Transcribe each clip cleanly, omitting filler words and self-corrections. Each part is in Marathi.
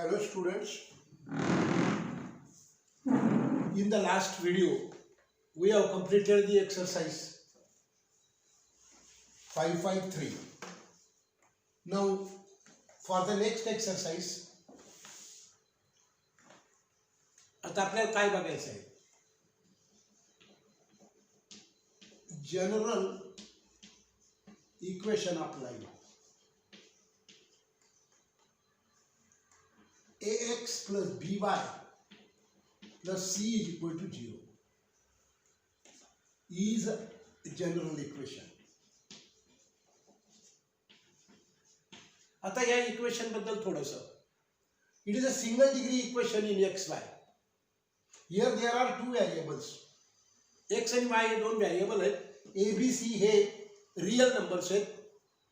Hello students, in the last video we have completed the exercise 553. Now for the next exercise आता आपल्याला काय बघायचं आहे, general equation of line ax plus by plus c is equal to 0 is a general equation. आता या इक्वेशन बद्दल थोडंसं, it is a single degree equation in xy. Here there are two variables, x आणि y हे दोन व्हेरिएबल आहेत. a b c हे रियल नंबर्स आहेत,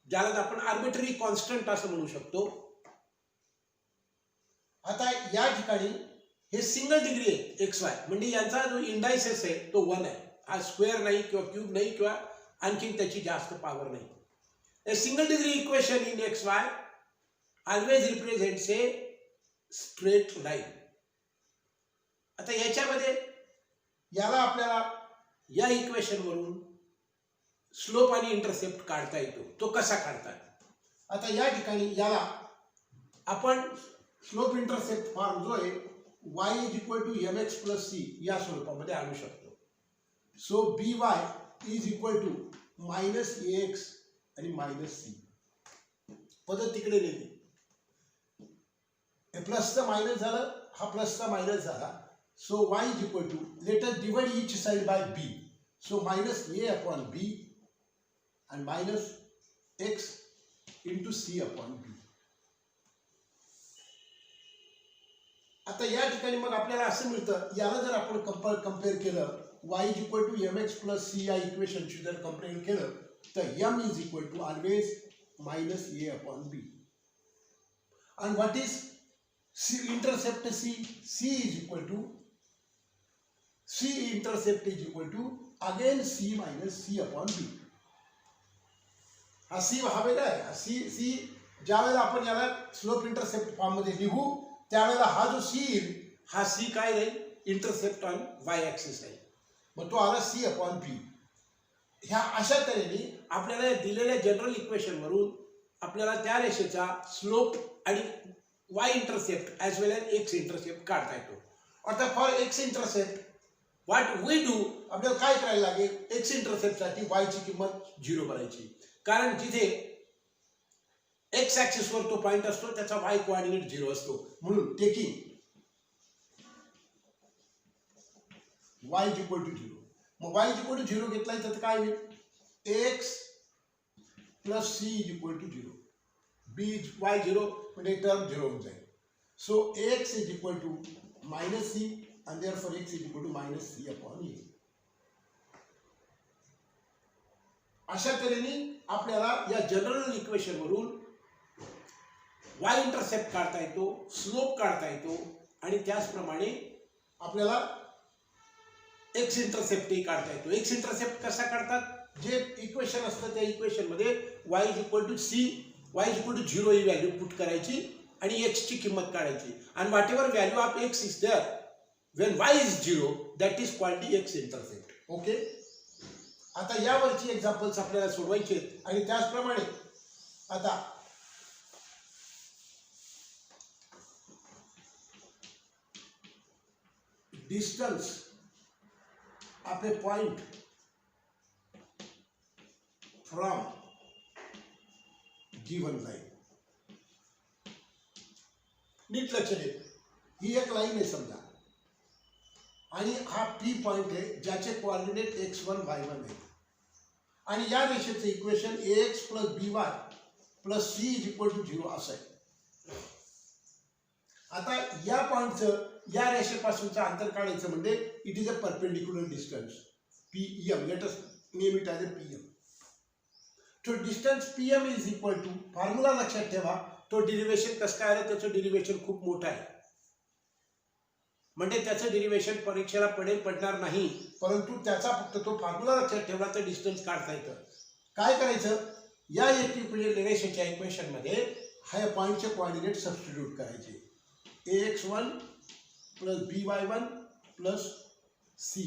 ज्याला आपण आर्बिट्ररी कॉन्स्टंट असं म्हणू शकतो. आता या ठिकाणी हे सिंगल डिग्री आहे एक्स वाय, म्हणजे यांचा जो इंडायसेस आहे तो 1 आहे. हा स्क्वेअर नाही किंवा क्यूब नाही किंवा आणखी त्याची जास्त पॉवर नाही. A single degree equation in x Y always represents a straight line. आता याच्यामध्ये याला आपल्याला या इक्वेशन वरून स्लोप आणि इंटरसेप्ट काढता येतो. तो कसा काढतात? आता या ठिकाणी याला आपण स्लोप इंटरसेप्ट फॉर्म जो आहे y is equal to mx plus c या स्वरूपामध्ये आणू शकतो. So by is equal to minus ax आणि मायनस c. पद्धत तिकडे नेली, हे प्लसचा मायनस झालं, हा प्लसचा मायनस झाला. So y is equal to, let us divide each side by b. सो minus a upon b and minus x into c upon b. आता या ठिकाणी मग आपल्याला असं मिळतं, याला जर आपण कंपेअर केलं y is equal to mx plus c या इक्वेशनशी जर कंपेअर केलं तर m is equal to always minus a upon b. and what is c intercept c? c is equal to c intercept is equal to again c minus c upon b. हा सी हा वेगळा आहे. हा सी ज्या वेळेला आपण याला स्लोप इंटरसेप्ट फॉर्म मध्ये लिहू त्यावेळेला हा जो सी येईल, हा सी काय राहील, इंटरसेप्ट ऑन वाय ॲक्सिस आहे. मग तो आला सी अपॉन बी. ह्या अशा तऱ्हेने आपल्याला दिलेल्या जनरल इक्वेशन वरून आपल्याला त्या रेषेचा स्लोप आणि y intercept as well as x intercept काढता येतो. आता for x intercept what we do, आपल्याला काय करायला लागेल, एक्स इंटरसेप्टसाठी वायची किंमत 0 बनायची. कारण जिथे एक्स ॲक्सिसवर तो पॉइंट असतो त्याचा वाय कोऑर्डिनेट 0 असतो. म्हणून taking y is equal to 0. मग y इज इक्वल टू 0 घेतला तर काय होईल, x plus c is equal to 0. b y 0 म्हणजे टर्म 0 होऊन जाईल. So x is equal to minus c and therefore x is equal to minus c upon a. अशा तऱ्हेने आपल्याला या जनरल इक्वेशन वरून y इंटरसेप्ट काढता येतो, स्लोप काढता येतो आणि त्याचप्रमाणे आपल्याला x इंटरसेप्टही काढता येतो. x इंटरसेप्ट कसा काढतात, जे इक्वेशन असतं त्या इक्वेशन मध्ये y is equal to c, y is equal to 0 ही व्हॅल्यू पुट करायची आणि x ची किंमत काढायची. आणि whatever value of x is there when y is 0 that is called the x intercept. Okay, आता यावरची एक्झाम्पल्स आपल्याला सोडवायची आहेत. आणि त्याचप्रमाणे आता distance of a point from given line. नीट लक्ष दे, ही एक लाईन आहे समजा आणि हा पी पॉइंट आहे ज्याचे कोऑर्डिनेट x1 y1 आहे. आणि या रेषेचे equation ax plus by plus c is equal to 0 असं आहे. आता या पॉइंटचं या रेषेपासूनचं अंतर काढायचं म्हणजे it is a perpendicular distance pm. Let us name it as a pm. तो distance pm is equal to, formula लक्षात ठेवा, तो डेरिव्हेशन कसं काय आलं, त्याचं डेरिव्हेशन खूप मोठं आहे. म्हणजे त्याचं डेरिव्हेशन परीक्षेला पडणार नाही, परंतु त्याचा फक्त तो फॉर्म्युला लक्षात ठेवला तर डिस्टन्स काढता येतं. काय करायचं, या रेषेच्या इक्वेशन मध्ये हा पॉइंटचे कोऑर्डिनेट सबस्टिट्यूट करायचे. ax1 plus by1 plus c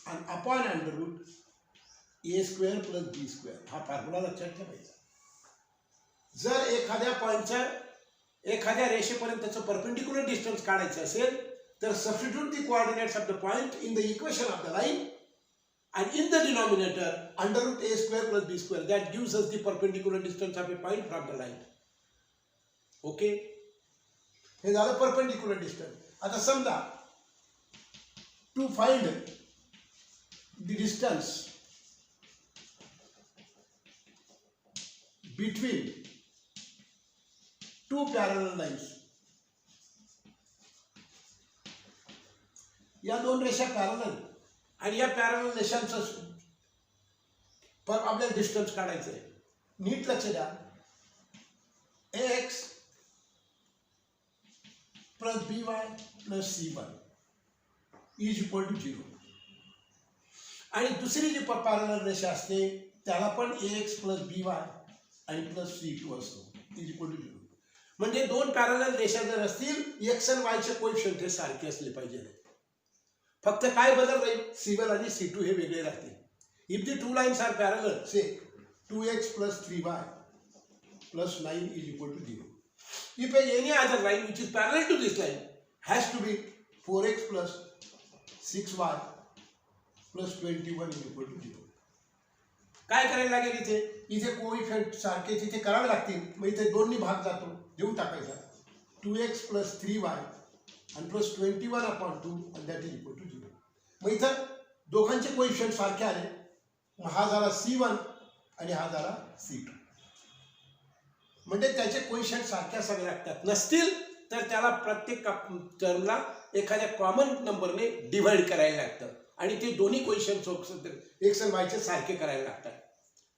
आणि अपॉन अंडर रूट ए स्क्वेअर प्लस बी स्क्वेअर हा फॉर्म्युला लक्षात ठेवायचा. जर एखाद्या पॉईंटच्या एखाद्या रेषेपर्यंतचं परपेंडिक्युलर डिस्टन्स काढायचं असेल तर substitute the coordinates of the point in the equation of the line and in the denominator under root a square plus b square that gives us the perpendicular distance of a point from the line. Okay, हे झालं perpendicular distance. आता समजा to find the distance between two parallel lines, या दोन रेषा पॅरलल आणि या पॅरलल रेषांचं आपल्याला डिस्टन्स काढायचं आहे. नीट लक्ष द्या. X plus b y plus c one is equal to 0 आणि दुसरी जी पॅरलल रेषा असते त्याला पण एक्स प्लस बी वाय आणि प्लस सी टू असतो इज इक्वल टू 0. म्हणजे दोन पॅरलल रेषा जर असतील एक्स आणि वायचे कोएफिशिएंट हे सारखे असले पाहिजे. फक्त काय बदल राहील, C1 आणि C2 हे वेगळे राहतील. If the two lines are parallel say 2x plus 3y plus 9 is equal to 0. If any other line which is parallel to this line has to be 4x plus 6y plus 21 is equal to 0. काय करायला लागेल इथे, इथे कोएफिशिएंट सारखे तिथे करावे लागतील. मग इथे दोन्ही भाग जातो देऊन टाकायचा 2x plus 3y and plus 21 upon 2 and that is equal to 0. मग इथं दोघांचे कोएफिशिएंट सारखे आले. मग हा झाला C1 आणि हा झाला C2. म्हणजे त्याचे कोएफिशिएंट सारखे असावे लागतात. नसतील तर त्याला प्रत्येक टर्मला एखाद्या कॉमन नंबरने डिवाइड करायला लागतं आणि ते दोन्ही कोएफिशिएंट एक्स आणि वायचे सारखे करायला लागतात.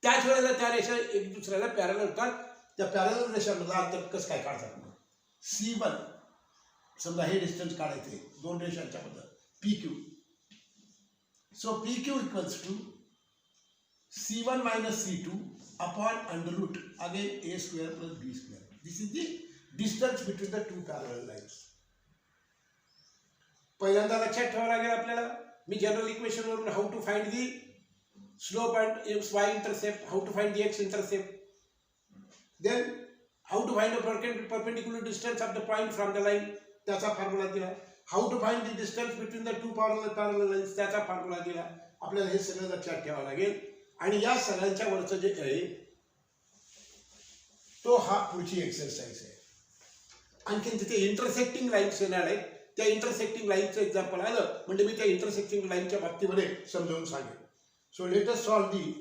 त्याच वेळेला त्या रेषा एक दुसऱ्याला पॅरलल होतात. त्या पॅरलल रेषांमधला अंतर कसं काय काढतात. C1 समजा हे डिस्टन्स काढायचे दोन रेषांच्या मध्ये PQ. So PQ equals to C1 minus C2 upon under root again a square plus b square. This is the distance between the two parallel lines. पहिल्यांदा लक्षात ठेवावं लागेल आपल्याला. मी जनरल इक्वेशन वरून how to find the slope and y intercept, how to find the x intercept, then how to find the perpendicular distance of the point from the line त्याचा फॉर्म्युला दिला. How to find the distance between the two parallel lines त्याचा फॉर्म्युला दिला. आपल्याला हे सगळं लक्षात ठेवावं लागेल. आणि या सगळ्यांच्या वरचं जे आहे तो हा पुढची एक्सरसाइज आहे. आणखीन तिथे इंटरसेक्टिंग लाईन्स येणार आहेत. त्या इंटरसेक्टिंग लाईनचं एक्झाम्पल आलं म्हणजे मी त्या इंटरसेक्टिंग लाईनच्या बाबतीमध्ये समजावून सांगेन. So let us solve the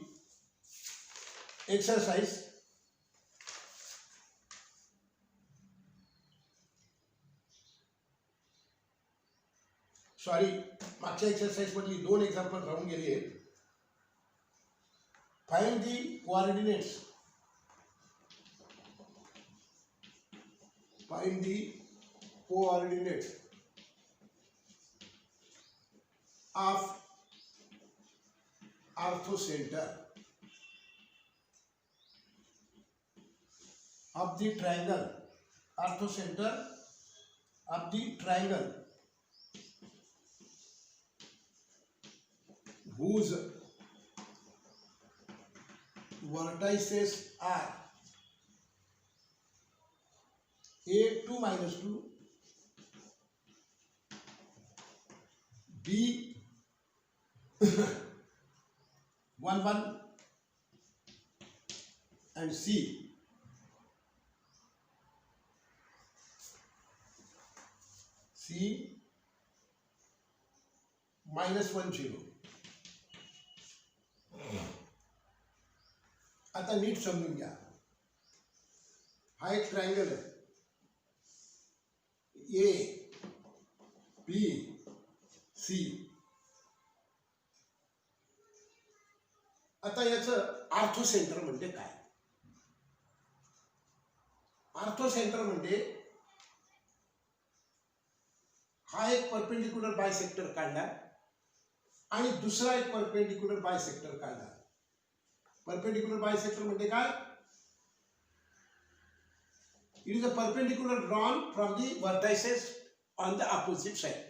exercise. Sorry, मागच्या एक्सरसाइज मधली दोन एक्झाम्पल राहून गेली आहेत. Find the coordinates. Find the coordinates of orthocenter of the triangle. Orthocenter of the triangle whose vertices are A2 minus 2, B 1 1 and C minus 1 0. आता नीट समजून घ्या. हा एक ट्रायंगल आहे. A B C. आता याचं ऑर्थोसेंटर म्हणजे काय. ऑर्थोसेंटर म्हणजे हा एक परपेंडिक्युलर बायसेक्टर काढला आणि दुसरा एक परपेंडिक्युलर बायसेक्टर काढला. परपेंडिक्युलर बायसेक्टर म्हणजे काय, It is a perpendicular drawn from the vertices on the opposite side.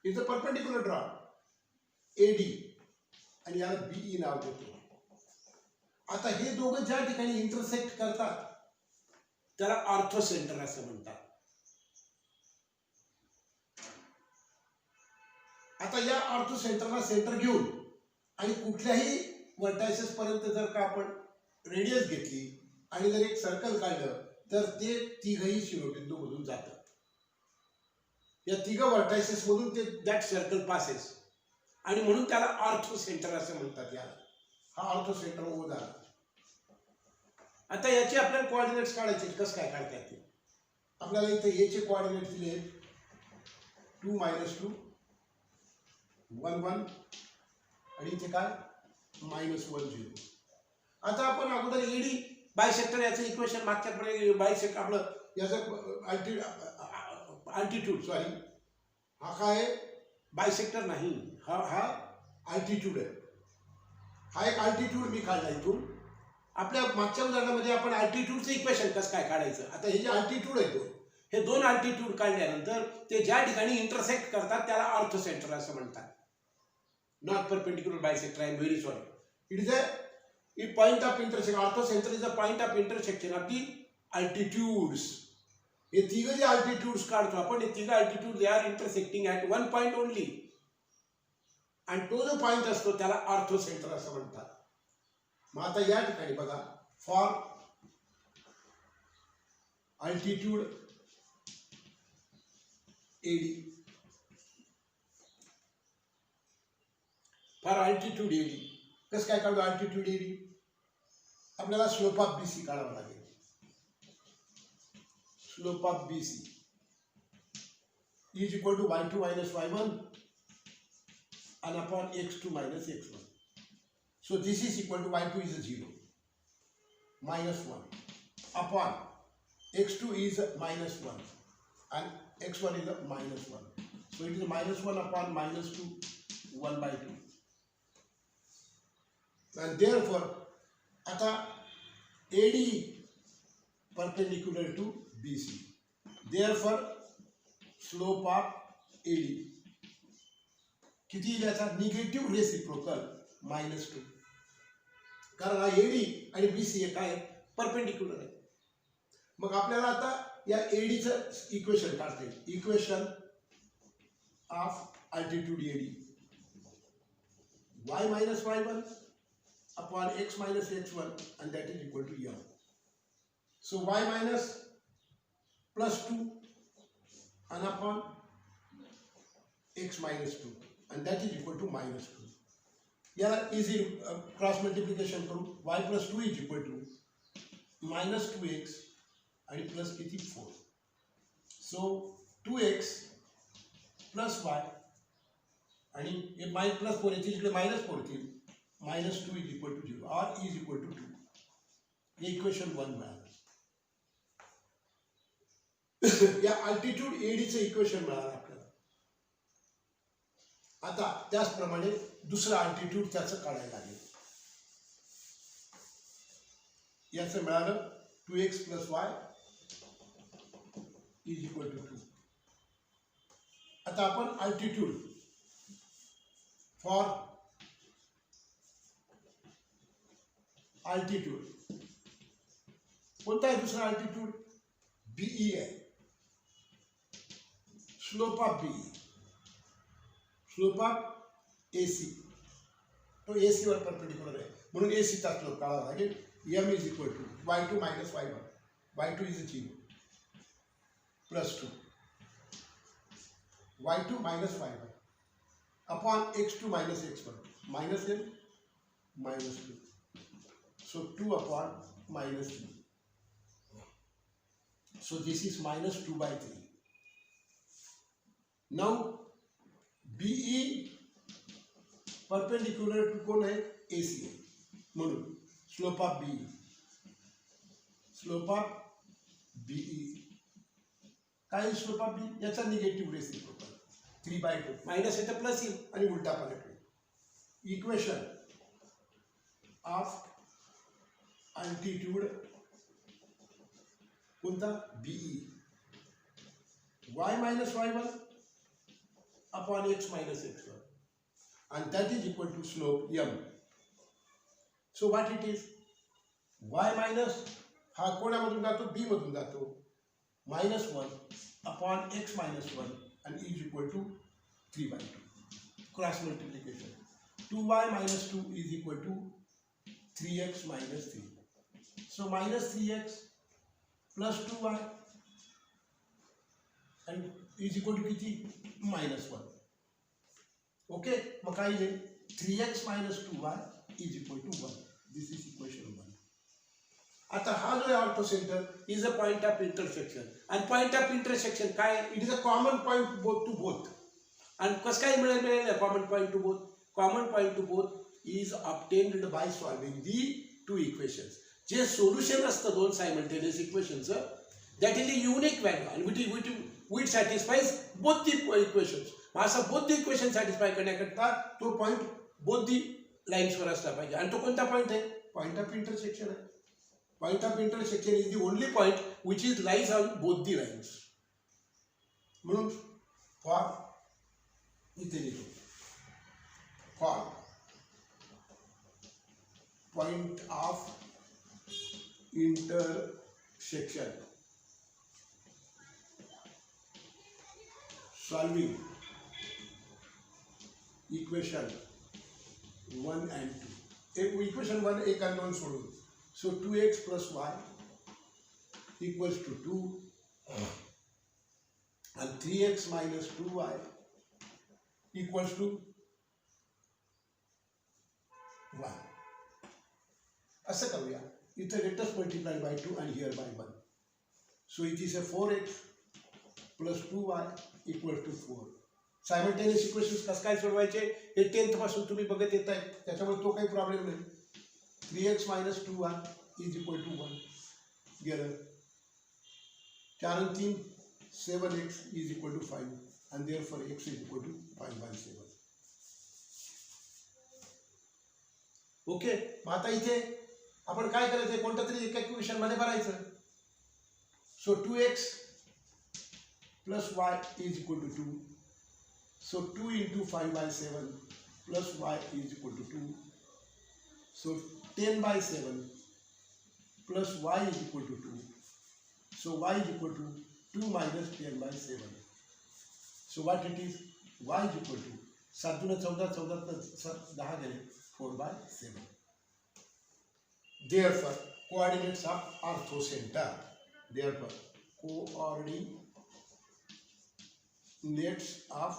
It is a perpendicular drawn. AD आणि याला BE नाव देतो. आता हे दोघं ज्या ठिकाणी इंटरसेक्ट करतात त्याला ऑर्थोसेंटर असं म्हणतात. आता या ऑर्थोसेंटरला सेंटर घेऊन आणि कुठल्याही वर्टायसेस पर्यंत जर का आपण रेडियस घेतली आणि जर एक सर्कल काढलं तर ते तिघही शिरोबिंदू मधून जातात. या तिघ वर्टायसेस मधून ते दॅट सर्कल पासेस आणि म्हणून त्याला ऑर्थोसेंटर असं म्हणतात. याला हा ऑर्थोसेंटर ओ झाला. आता याचे आपल्याला कोऑर्डिनेट्स काढायचे. कसं काय काढता येते आपल्याला? इथे ए चे कोऑर्डिनेट दिले 2 - 2 1 1 आणि इथे काय -1 0. आता आपण अगोदर एडी बायसेक्टर याचं इक्वेशन मागच्याकडे बायसेक्टर आपलं याचं अल्टिट्यूड सॉरी हा काय बायसेक्टर नाही, हा अल्टिट्यूड आहे. हा एक अल्टिट्यूड मी काढला इथून. आपल्या मागच्या उदाहरणामध्ये आपण अल्टिट्यूडचं इक्वेशन कसं काय काढायचं. आता हे जे अल्टिट्यूड आहे हे दोन अल्टिट्यूड काढल्यानंतर ते ज्या ठिकाणी इंटरसेक्ट करतात त्याला ऑर्थोसेंटर असं म्हणतात. Not perpendicular bisector. I am very sorry. It is a point of intersection. Orthocenter is a point of intersection of the altitudes. हे तिघ जे अल्टिट्यूड्स काढतो आपण हे तिघ altitude they are intersecting at one point only. आणि तो जो पॉइंट असतो त्याला ऑर्थोसेंटर असं म्हणतात. मग आता या ठिकाणी बघा for altitude AD, for altitude AD कसं काय काढू? अल्टिट्यूड एडी आपल्याला स्लोप ऑफ बीसी काढावा लागेल. Slope of BC is equal to y2 - y1 and upon x2 - x1. So this is equal to y2 is a 0 -1 upon x2 is -1 and x1 is a -1. So it is -1 upon -2 1/2. And therefore आता AD perpendicular to BC. Therefore slope of AD किती याचा निगेटिव्ह रेसिप्रोकल -2. कारण हा AD आणि BC हे काय परपेंडिक्युलर आहे. मग आपल्याला आता या ADचं इक्वेशन काढता येईल. Equation of altitude AD y - y1 upon x minus x1 and that is equal to m. So y minus plus 2 and upon x minus 2 and that is equal to -2. याला easy cross multiplication करू. y plus 2 is equal to -2x आणि प्लस किती 4. So 2x plus y आणि हे +4 येतील इकडे -4 येतील. -2 is equal to 0 or is equal to 2. हे इक्वेशन 1 मिळालं. या अल्टिट्यूड एडीचं इक्वेशन मिळालं आपल्याला. आता त्याचप्रमाणे दुसरं अल्टिट्यूड त्याचं काढायला लागेल. याचं मिळालं 2x + y is equal to 2. आता आपण अल्टिट्यूड फॉर अल्टिट्यूड कोणता आहे दुसरा अल्टिट्यूड? BE आहे. Slope of BE, slope of AC तो AC वर परपेंडिक्युलर आहे म्हणून AC चा स्लोप काढावा लागेल. m is equal to y2 - y1. y2 is 0 plus 2 y2 - y1 upon x2 - x1 -m -2. So 2 upon -3. So this is -2/3. Now BE perpendicular to कोण आहे? AC आहे. म्हणून slope of BE, slope of BE काय स्लोप ऑफ BE? याचा निगेटिव्ह रेसिप्रोकल 3/2. मायनस येतं प्लस येईल आणि उलटा पलट होईल. इक्वेशन ऑफ अल्टिट्यूड कोणता BE y minus y1 upon x minus x1 and that is equal to slope m. So what it is? y minus हा कोणामधून जातो b मधून जातो minus 1 upon x minus 1 and is equal to 3/2 cross multiplication. 2y minus 2 is equal to 3x minus 3. So minus 3x plus 2y and is equal to किती minus 1. ओके मग काय येईल 3x minus 2y is equal to 1. This is equation 1. आता हा जो orthocentre is a point of intersection आणि पॉइंट ऑफ इंटरसेक्शन काय it is a common point both to both आणि कसं काय मिळेल common point to both common point to both is obtained by solving the two equations जे सोल्युशन असतं दोन सायमल्टेनियस इक्वेशनचं that is a unique value आणि which satisfies both the equations असं बोथ दी इक्वेशन सॅटिस्फाय करण्याकरता तो पॉइंट बोथ दी लाईन्सवर असला पाहिजे आणि तो कोणता पॉइंट आहे पॉइंट ऑफ इंटरसेक्शन आहे Point of intersection is the only point which is lies on both the lines. म्हणून for इथे लिहितो for point of intersection solving equation 1 and 2. Equation 1 एक unknown सोडून So 2x plus y equals to 2 and 3x minus 2y equals to 1. असं करूया इथे let us multiply by 2 and here by 1. So it is a 4x plus 2y equals to 4. Simultaneous equations कसं काय सोडवायचे हे 10th पासून तुम्ही बघत येत आहे त्याच्यामुळे तो काही प्रॉब्लेम नाही 3x minus 2y is equal to 1 गेलं 4 and 3 7x is equal to 5 and therefore x is equal to 5/7. Okay मग आता इथे आपण काय करायचं कोणत्या तरी एका इक्वेशन मध्ये भरायचं so 2x plus y is equal to 2 so 2 into 5/7 plus y is equal to 2 so 10/7 plus y is equal to 2. So y is equal to 2 minus 10/7. So what it is? Y is equal to 7 दूने 14 14 10 गेले 4/7. Therefore coordinates of orthocenter. Therefore coordinates of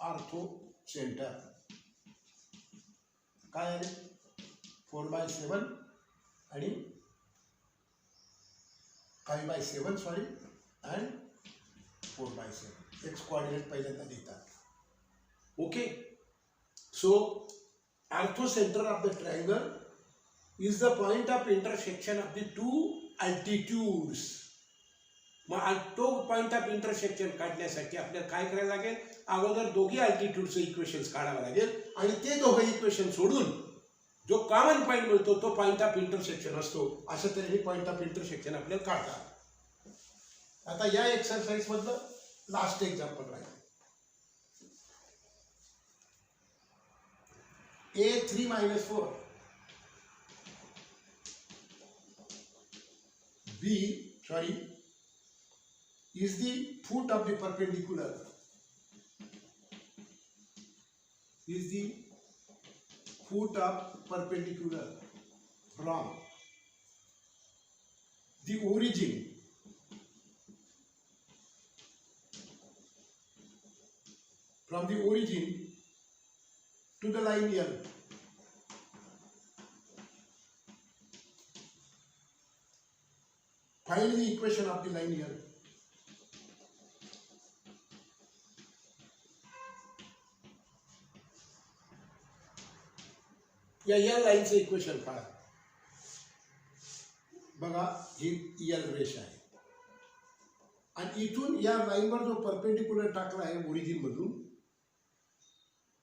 orthocenter काय आले 4/7 आणि 5/7 सॉरी and 4/7 एक्स कोऑर्डिनेट पहिल्यांदा देतात okay so orthocentre of the triangle is the point of intersection of the two altitudes मग तो पॉइंट ऑफ इंटरसेक्शन काढण्यासाठी आपल्याला काय करायला लागेल अगोदर दोघी अल्टिट्यूडचे इक्वेशन्स काढावे लागेल आणि ते दोघे इक्वेशन सोडून जो कॉमन पॉइंट मिळतो तो पॉइंट ऑफ इंटरसेक्शन असतो अशा तऱ्हेने पॉइंट ऑफ इंटरसेक्शन आपल्याला काढतात आता या एक्सरसाइज मधलं लास्ट एक्झाम्पल राहील a3 minus 4 b sorry is the foot of the perpendicular is the foot of perpendicular from the origin to the line L. Find the equation of the line L. या लाईनचं इक्वेशन काढा बघा ही एल रेष आहे आणि इथून या लाईनवर जो परपेंडिक्युलर टाकला आहे ओरिजिन मधून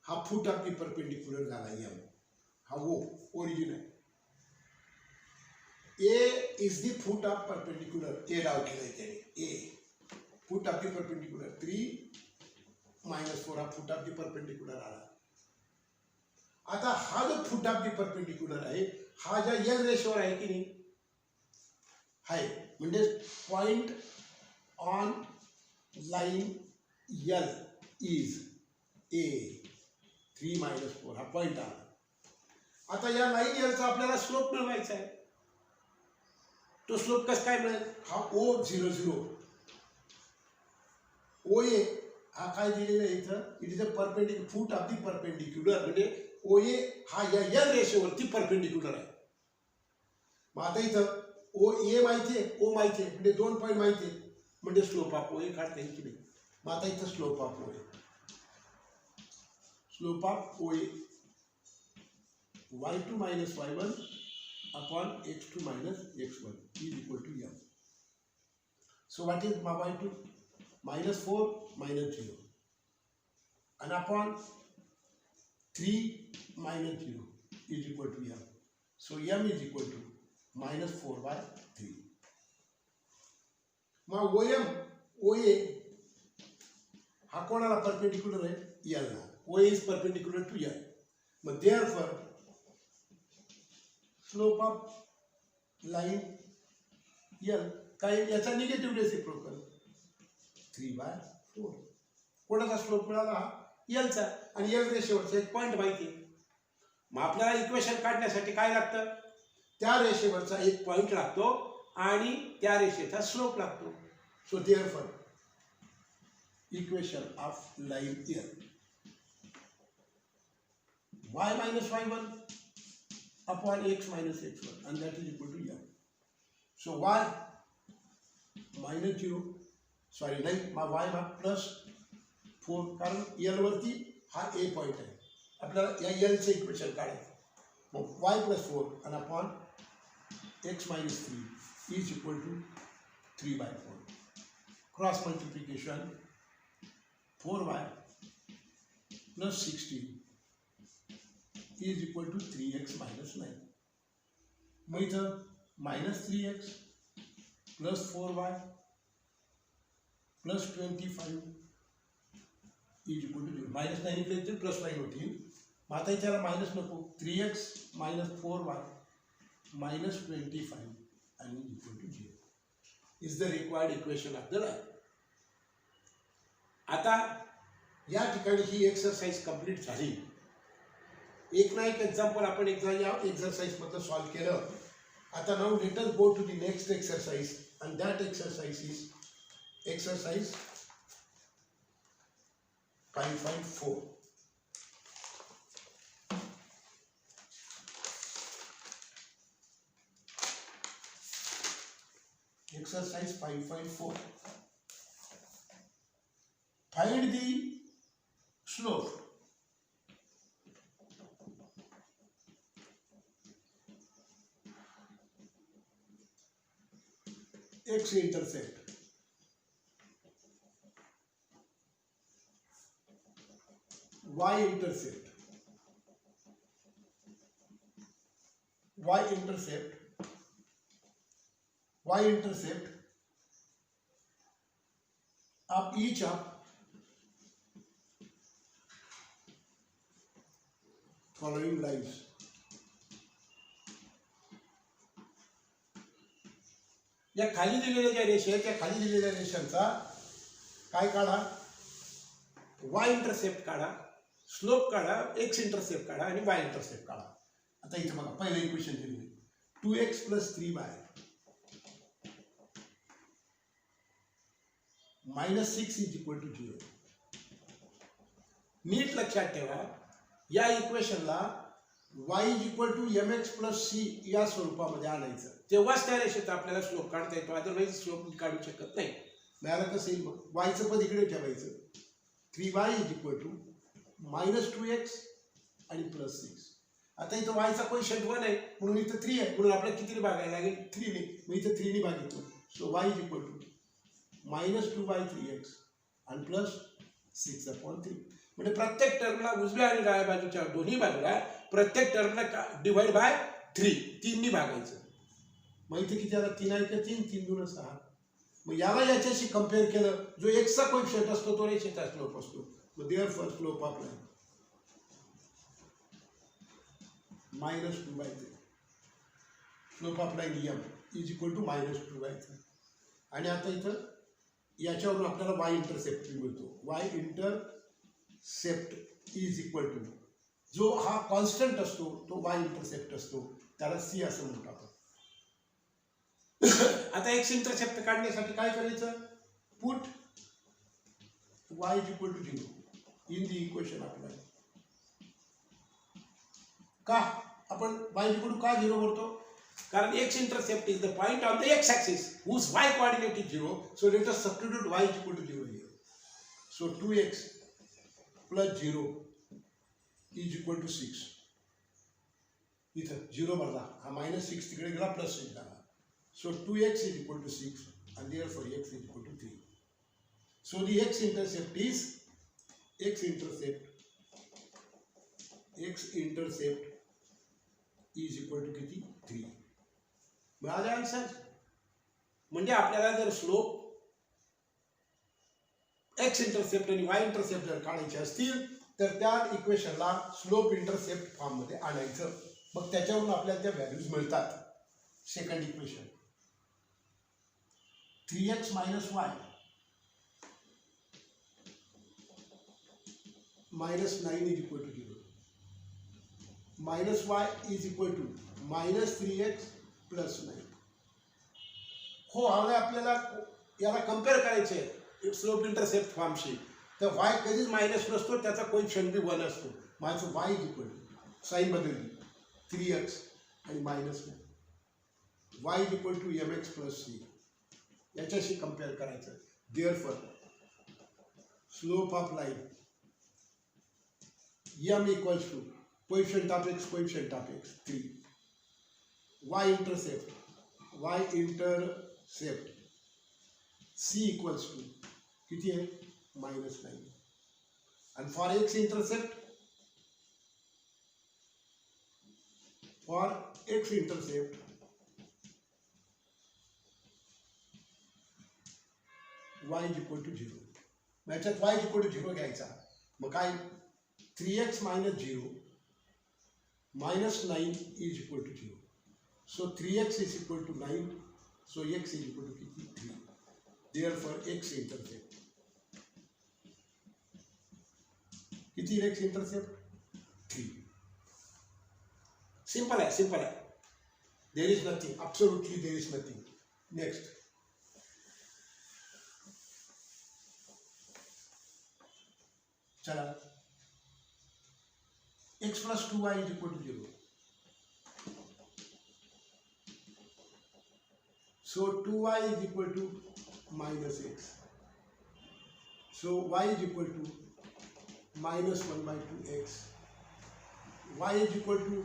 हा फूट ऑफ द परपेंडिक्युलर झाला एम हा वो ओरिजिन आहे A is the foot of perpendicular. A डाव केलाय त्याने. A foot of the perpendicular. 3 minus 4 हा foot of the perpendicular आला. आता हा जो foot of the perpendicular आहे हा ज्या L रेषेवर आहे की नाही आहे म्हणजे point on line L is A 3 minus 4 हा पॉइंट आला. आता या लाईन L चा आपल्याला स्लोप मिळवायचा आहे. तो स्लोप कसं काय मिळेल हा O00 OA हा काय दिलेला आहे इथं it is a perpendicular foot of the perpendicular म्हणजे OA हा या L रेषेवरती परपेंडिक्युलर आहे. मग आता इथं OA माहिती आहे O माहिती आहे म्हणजे 2 पॉईंट माहिती आहे म्हणजे स्लोप ऑफ OA काढता येईल की नाही. मग आता इथं slope of OA y2 minus y1 upon x2 minus x1 is equal to m. So what is my y2? Minus 4 minus 0 and upon 3 minus 0 is equal to m. So m is equal to minus 4 by 3. मग OA हा कोणाला परपेंडिक्युलर आहे L ला. OA is perpendicular to L. But therefore slope of line L काय याचा निगेटिव्ह रेसिप्रोकल 3/4. कोणाचा स्लोप मिळाला L चा आणि L रेषेवरचा एक पॉइंट माहिती आहे. मग आपल्याला इक्वेशन काढण्यासाठी काय लागतं त्या रेषेवरचा एक पॉइंट लागतो आणि त्या रेषेचा स्लोप लागतो. So therefore equation of line L y minus y1 upon x minus x1 and that is equal to m. So y minus 0 sorry नाही मग y हा प्लस 4 कारण L वरती हा A पॉइंट आहे आपल्याला या L चे इक्वेशन काढायचं. मग y plus 4 and upon x minus 3 is equal to 3/4. Cross multiplication 4y plus 16 is equal to 3x minus 9. मग इथं minus 3x plus 4y plus 25 is equal to 0. minus 9 इकडे येतील plus 9 होतील. मग आता इथे मायनस नको 3x minus 4y minus 25 and is equal to 0 is the required equation of the line. आता या ठिकाणी ही एक्सरसाइज कंप्लीट झाली. एक ना एक एक्झाम्पल आपण एकदा या एक्सरसाइज मधलं सॉल्व केलं. आता now let us go to the next exercise and that exercise is exercise 5.4. Exercise 5.4. Find the slope x intercept y intercept of each of following lines. या खाली दिलेल्या ज्या रेषा आहेत त्या खाली दिलेल्या रेषांचा काय काढा y इंटरसेप्ट काढा स्लोप काढा x इंटरसेप्ट काढा आणि y इंटरसेप्ट काढा. आता इथे बघा पहिलं इक्वेशन दिलेलं 2x + 3y -6 is equal to 0. नीट लक्षात ठेवा या इक्वेशनला y is equal to mx + c या स्वरूपामध्ये आणायचं तेव्हाच त्या रेषेचा आपल्याला स्लोप काढता येतो. अदरवाईज स्लोप काढू शकत नाही. मिळालं कसं येईल मग y चं पद इकडे ठेवायचं 3y is equal to -2x आणि +6. आता इथं y चा कोएफिशिएंट 1 आहे म्हणून इथं 3 आहे म्हणून आपल्याला कितीने भागायला लागेल 3 ने. मग इथं 3 ने भागितलं so y is equal to -2/3x आणि +6/3. म्हणजे प्रत्येक टर्मला उजव्या आणि डाव्या बाजूच्या दोन्ही बाजूला प्रत्येक टर्मला डिवाइड बाय 3 ने भागायचं. मग इथे किती आला 3 आहे का 3 3 2 6. मग याला याच्याशी कम्पेअर केलं, जो एक्सचा कोएफिशियंट असतो तो रेषेचा स्लोप असतो. मग therefore slope of line -2/3. Slope of line m is equal to -2/3. आणि आता इथं याच्यावरून आपल्याला वाय इंटरसेप्ट मिळतो. Y intercept is equal to, जो हा कॉन्स्टंट असतो तो वाय इंटरसेप्ट असतो, त्याला सी असं म्हणतो आपण. आता एक्स इंटरसेप्ट काढण्यासाठी काय करायचं, put y is equal to 0 in the equation आपल्याला. का आपण y इक्वल टू का 0 करतो, कारण x intercept is the point on the x axis whose y coordinate is 0, so let us substitute y is equal to 0 here. So 2x plus 0 is equal to 6. इथं 0 भरला, हा -6 तिकडे गेला, +6 झाला. So 2x is equal to 6 and therefore x is equal to 3. So the x intercept is equal to किती 3. मिळाले आन्सर. म्हणजे आपल्याला जर स्लोप एक्स इंटरसेप्ट आणि वाय इंटरसेप्ट जर काढायचे असतील तर त्या इक्वेशनला स्लोप इंटरसेप्ट फॉर्म मध्ये आणायचं. मग त्याच्यावरून आपल्याला त्या व्हॅल्यूज मिळतात. Second equation 3x - y -9 is equal to 0. -y is equal to -3x plus 9. हो, आता आपल्याला याला कम्पेअर करायचे स्लोप इंटरसेप्ट फॉर्मशी. तर y कधीच मायनस नसतो, त्याचा कोएफिशियंट बी 1 असतो. माझं y is equal to, sign बदलली, 3x आणि -9. y is equal to mx plus c. याच्याशी कम्पेअर करायचं. Therefore slope of line m equals to coefficient of x 3. y intercept c equals to किती आहे, -9. आणि for x intercept y is equal to 0. याच्यात y इज इक्वल टू 0 घ्यायचा. मग काय, 3x - 0 -9 is equal to 0. So 3x is equal to 9. So x is equal to 3. Therefore x intercept. किती x intercept? 3. Simple है, simple है. There is nothing. Absolutely there is nothing. Next. चला. x plus 2y is equal to 0. So 2y is equal to -x. So y is equal to -1/2x. Y is equal to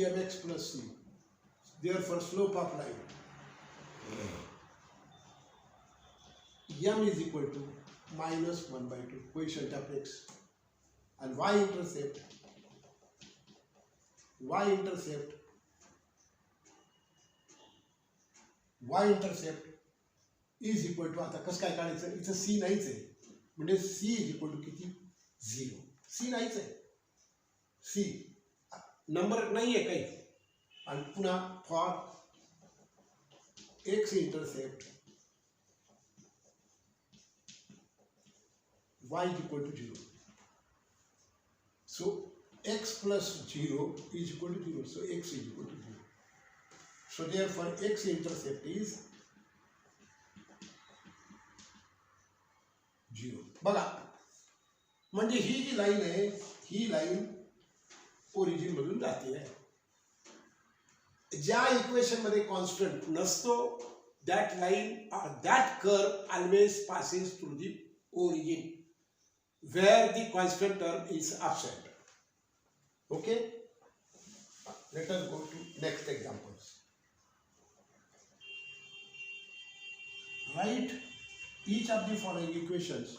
emx plus c. Therefore slope of line m is equal to -1/2 coefficient of x. And y intercept is equal to, आता कसं काय काढायचं, इथं c नाहीच आहे, म्हणजे c is equal to किती 0. c नाहीच आहे, c नंबर नाही आहे काही. आणि पुन्हा for x intercept y is equal to 0. So x plus 0 is equal to 0. So x is equal to 0. So therefore x intercept is 0. बघा, म्हणजे ही जी लाईन आहे, ही लाईन ओरिजिन मधून जाते आहे. ज्या इक्वेशन मध्ये कॉन्स्टंट नसतो, दॅट लाईन और that curve always passes through the origin where the constant term is absent. Okay, let us go to next examples. Write each of the following equations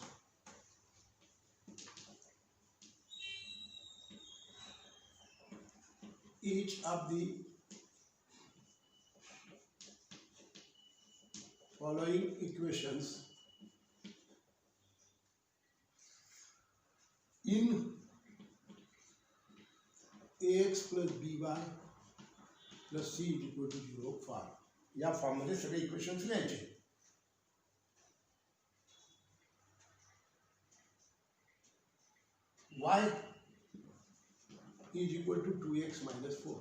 following equations in ax plus by plus c is equal to 0 form, या फॉर्ममध्ये सगळे इक्वेशन्स लिहायचे. y is equal to 2x minus 4.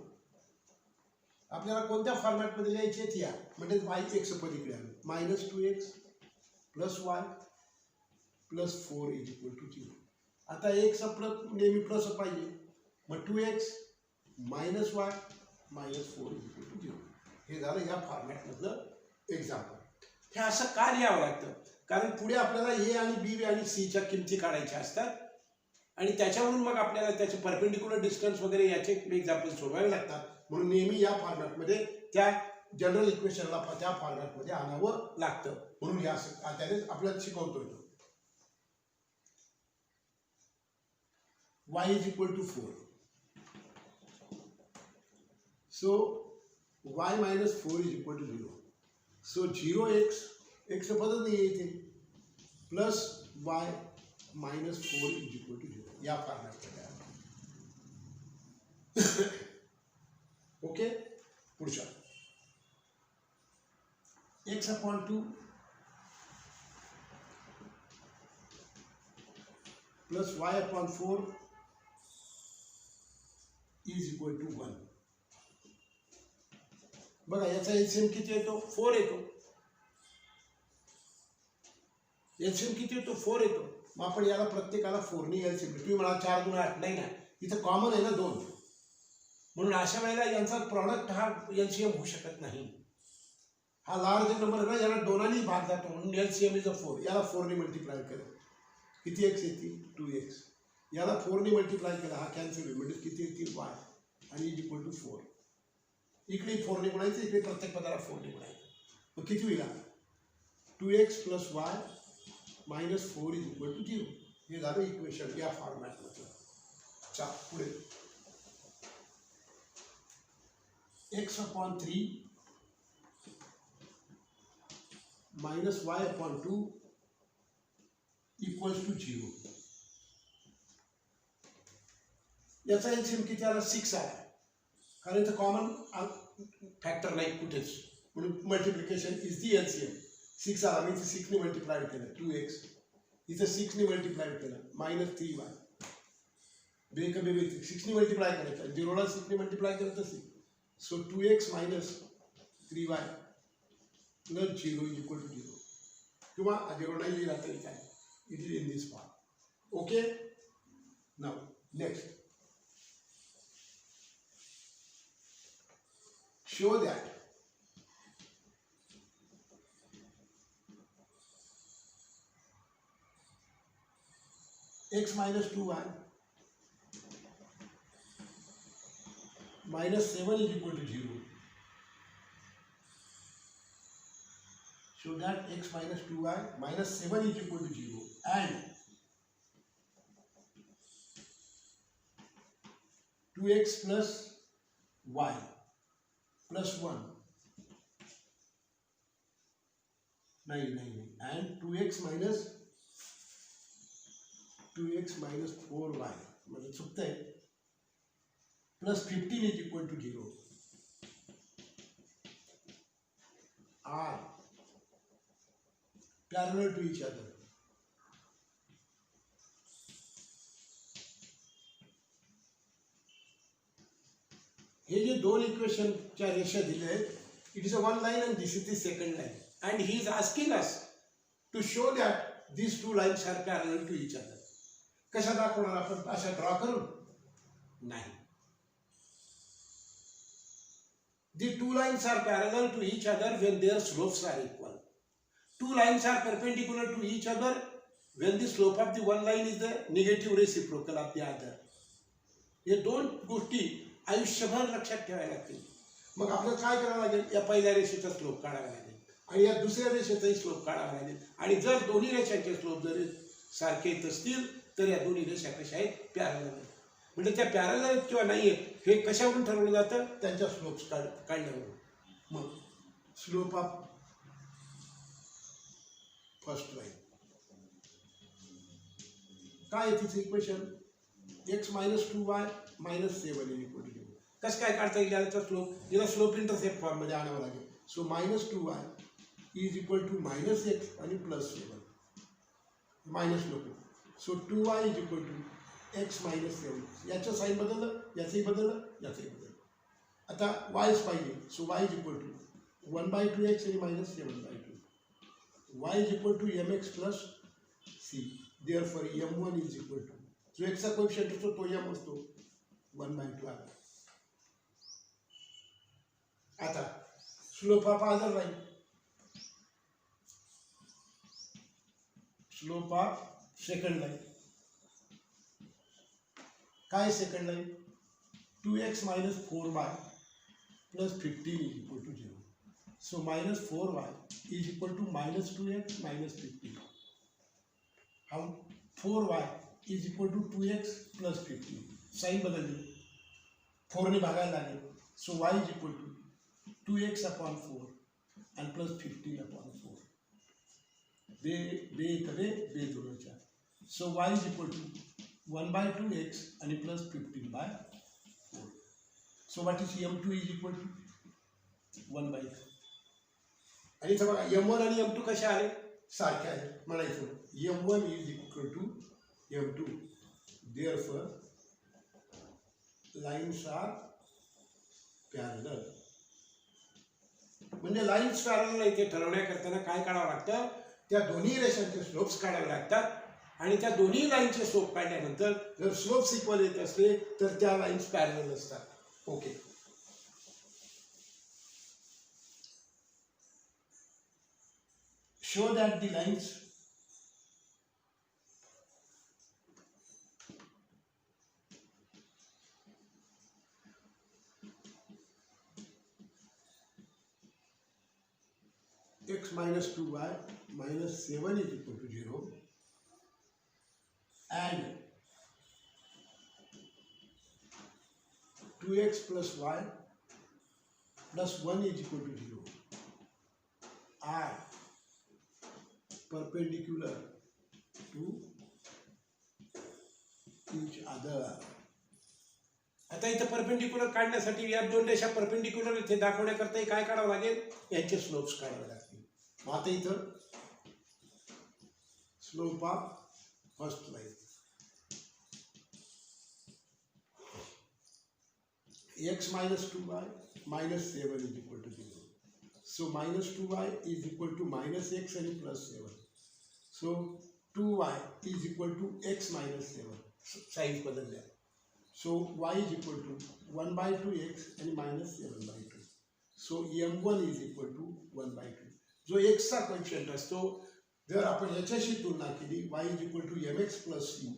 आपल्याला कोणत्या फॉर्मॅटमध्ये लिहायचे आहेत या, म्हणजे y x पलीकडे आलं, minus 2x plus y plus 4 is equal to 0. आता x नेहमी प्लस पाहिजे, मग 2x minus y minus 4 is equal to 0. हे झालं या फॉर्मॅटमधलं एक्झाम्पल. हे असं का लिहावं लागतं, कारण पुढे आपल्याला ए आणि बी आणि सीच्या किमती काढायच्या असतात आणि त्याच्यावरून मग आपल्याला त्याचे परपेंडिक्युलर डिस्टन्स वगैरे याचे एक्झाम्पल सोडवावे लागतात. म्हणून नेहमी या फॉर्मॅटमध्ये त्या जनरल इक्वेशनला त्या फॉर्मॅटमध्ये आणावं लागतं. म्हणून या त्याने आपल्याला शिकवतोय तो. y is equal to 4. So y minus 4 is equal to 0. So 0x x पदच नाही येते plus y minus 4 is equal to 0. या फॉर्मॅटमध्ये आहे. ओके, पुढच्या x upon 2 plus y upon 4 is equal to 1. बघा याचा एलसीएम किती येतो, 4 येतो. एलसीएम किती येतो, 4 येतो. मग आपण याला प्रत्येकाला 4 ने एलसीएम, तुम्ही मला 4 गुणा 8 नाही ना, इथं कॉमन आहे ना 2, म्हणून अशा वेळेला यांचा प्रॉडक्ट हा एलसीएम होऊ शकत नाही. हा लार्ज नंबर आहे ना, याला 2 ने भाग जातो, म्हणून एलसीएम इज अ 4. याला 4 ने मल्टिप्लाय करा, किती एक्स येतील, 2x. याला 4 ने मल्टिप्लाय केला, हा कॅन्सल होईल, म्हणजे किती येतील y आणि इज इक्वल टू 4. इकडे 4 ने गुणायचं, इकडे प्रत्येक पदाला 4 ने गुणायचं. मग किती होईल, 2x plus y minus 4 is equal to 0. हे झालं इक्वेशन या फॉर्मॅटमधलं. चा पुढे x upon 3 minus y upon 2 equals to 0. याचा एलसीएम किती आला, 6 आला, कारण इथं कॉमन फॅक्टर नाही कुठेच, म्हणून मल्टिप्लिकेशन इज दी एलसीएम. 6 आला, मी इथे 6 ने मल्टिप्लाय केलं 2x, इथं 6 ने मल्टिप्लाय केलं मायनस 3y. बे कमी 6 ने मल्टिप्लाय करायचं, 0ला 6 ने मल्टिप्लाय केलं तर 6. So 2x minus 3y plus 0 is equal to 0. किंवा 0 नाही लिहिला तरी काय, it is in this form. Okay, now next, show that x minus 2y minus 7 is equal to 0. Show that x minus 2y minus 7 is equal to 0 and 2x plus y plus 1 नहीं and 2x minus 4y मतलब चुकता है plus 15 is equal to 0 are parallel to each other. हे जे दोन इक्वेशनच्या रेषा दिल्या आहेत, it is a one line and this is the second line, and he is asking us to show that these two lines are parallel to each other. कशा दाखवणार आपण, अशा ड्रॉ करून नाही. The two lines are parallel to each other when their slopes are equal. Two lines are perpendicular to each other when the slope of the one line is the negative reciprocal of the other. हे दोन गोष्टी आयुष्यभर लक्षात ठेवायला लागतील. मग आपल्याला काय करावं लागेल, या पहिल्या रेषेचा स्लोप काढावा लागेल आणि या दुसऱ्या रेषेचाही स्लोप काढावा लागेल. आणि जर दोन्ही रेषांचे स्लोप जर सारखे येत असतील तर या दोन्ही रेषा कशा आहेत, पॅरलल आहेत. म्हणजे त्या पॅरलल आहेत किंवा नाही आहेत हे कशावरून ठरवलं जातं, त्यांच्या स्लोप्स काढल्यावरून. मग स्लोप ऑफ फर्स्ट लाईन. काय आहे तिचं equation? x minus 2y minus 7 is equal to 0. कसं काय काढता येईल याचा स्लोप? याला स्लोप इंटरसेप्ट फॉर्ममध्ये आणावं लागेल. So minus 2y is equal to minus x आणि प्लस 7 मायनस नको. So 2y is equal to x minus 7. याचं साईन बदललं, याचंही बदललं, याचंही बदललं. आता वायच पाहिजे. So y is equal to 1/2x आणि minus 7/2. y is equal to mx plus c. Therefore m1 is equal to जो एक्सचा कोएफिशिएंट असतो तो m असतो 1/2 आला. आता slope of other line, slope of second line. काय second line? 2x minus 4y plus 15 is equal to 0. So minus 4y is equal to minus 2x minus 15. How 4y is equal to 2x plus 15. Sign बदलली, 4 ने भागायला लागेल. So y is equal to 2x upon 4 and plus 15 upon 4. बे दोनों चार. So y is equal to 1/2x and plus 15/4. So what is m2 is equal to 1/2. आणि इथं बघा m1 आणि m2 कसे आले? सारखे आहे. म्हणायचं m1 is equal to m2. Therefore lines are parallel. म्हणजे लाईन्स पॅरलल आहे ते ठरवण्याकरता काय काढावं लागतं? त्या दोन्ही रेषांचे स्लोप्स काढावे लागतात आणि त्या दोन्ही लाईनचे स्लोप काढल्यानंतर जर स्लोप्स इक्वल येत असले तर त्या लाईन्स पॅरलल असतात. Okay. Show that the lines x minus 2y minus 7 is equal to 0 and 2x plus y plus 1 is equal to 0 are perpendicular to each other. आता इथे परपेंडिक्युलर काढण्यासाठी या दोन रेषा परपेंडिक्युलर इथे दाखवण्याकरता काय काढावं लागेल? यांचे स्लोप्स काढावे लागतील. मग आता इथं slope of first line x minus 2y minus 7 is equal to 0. So minus 2y is equal to minus x and plus 7. So 2y is equal to x minus 7. Size बदलल्या. So y is equal to 1/2x and minus 7/2. So m1 is equal to 1/2. जो x चा कोएफिशिएंट असतो जर आपण याच्याशी तुलना केली y is equal to mx plus c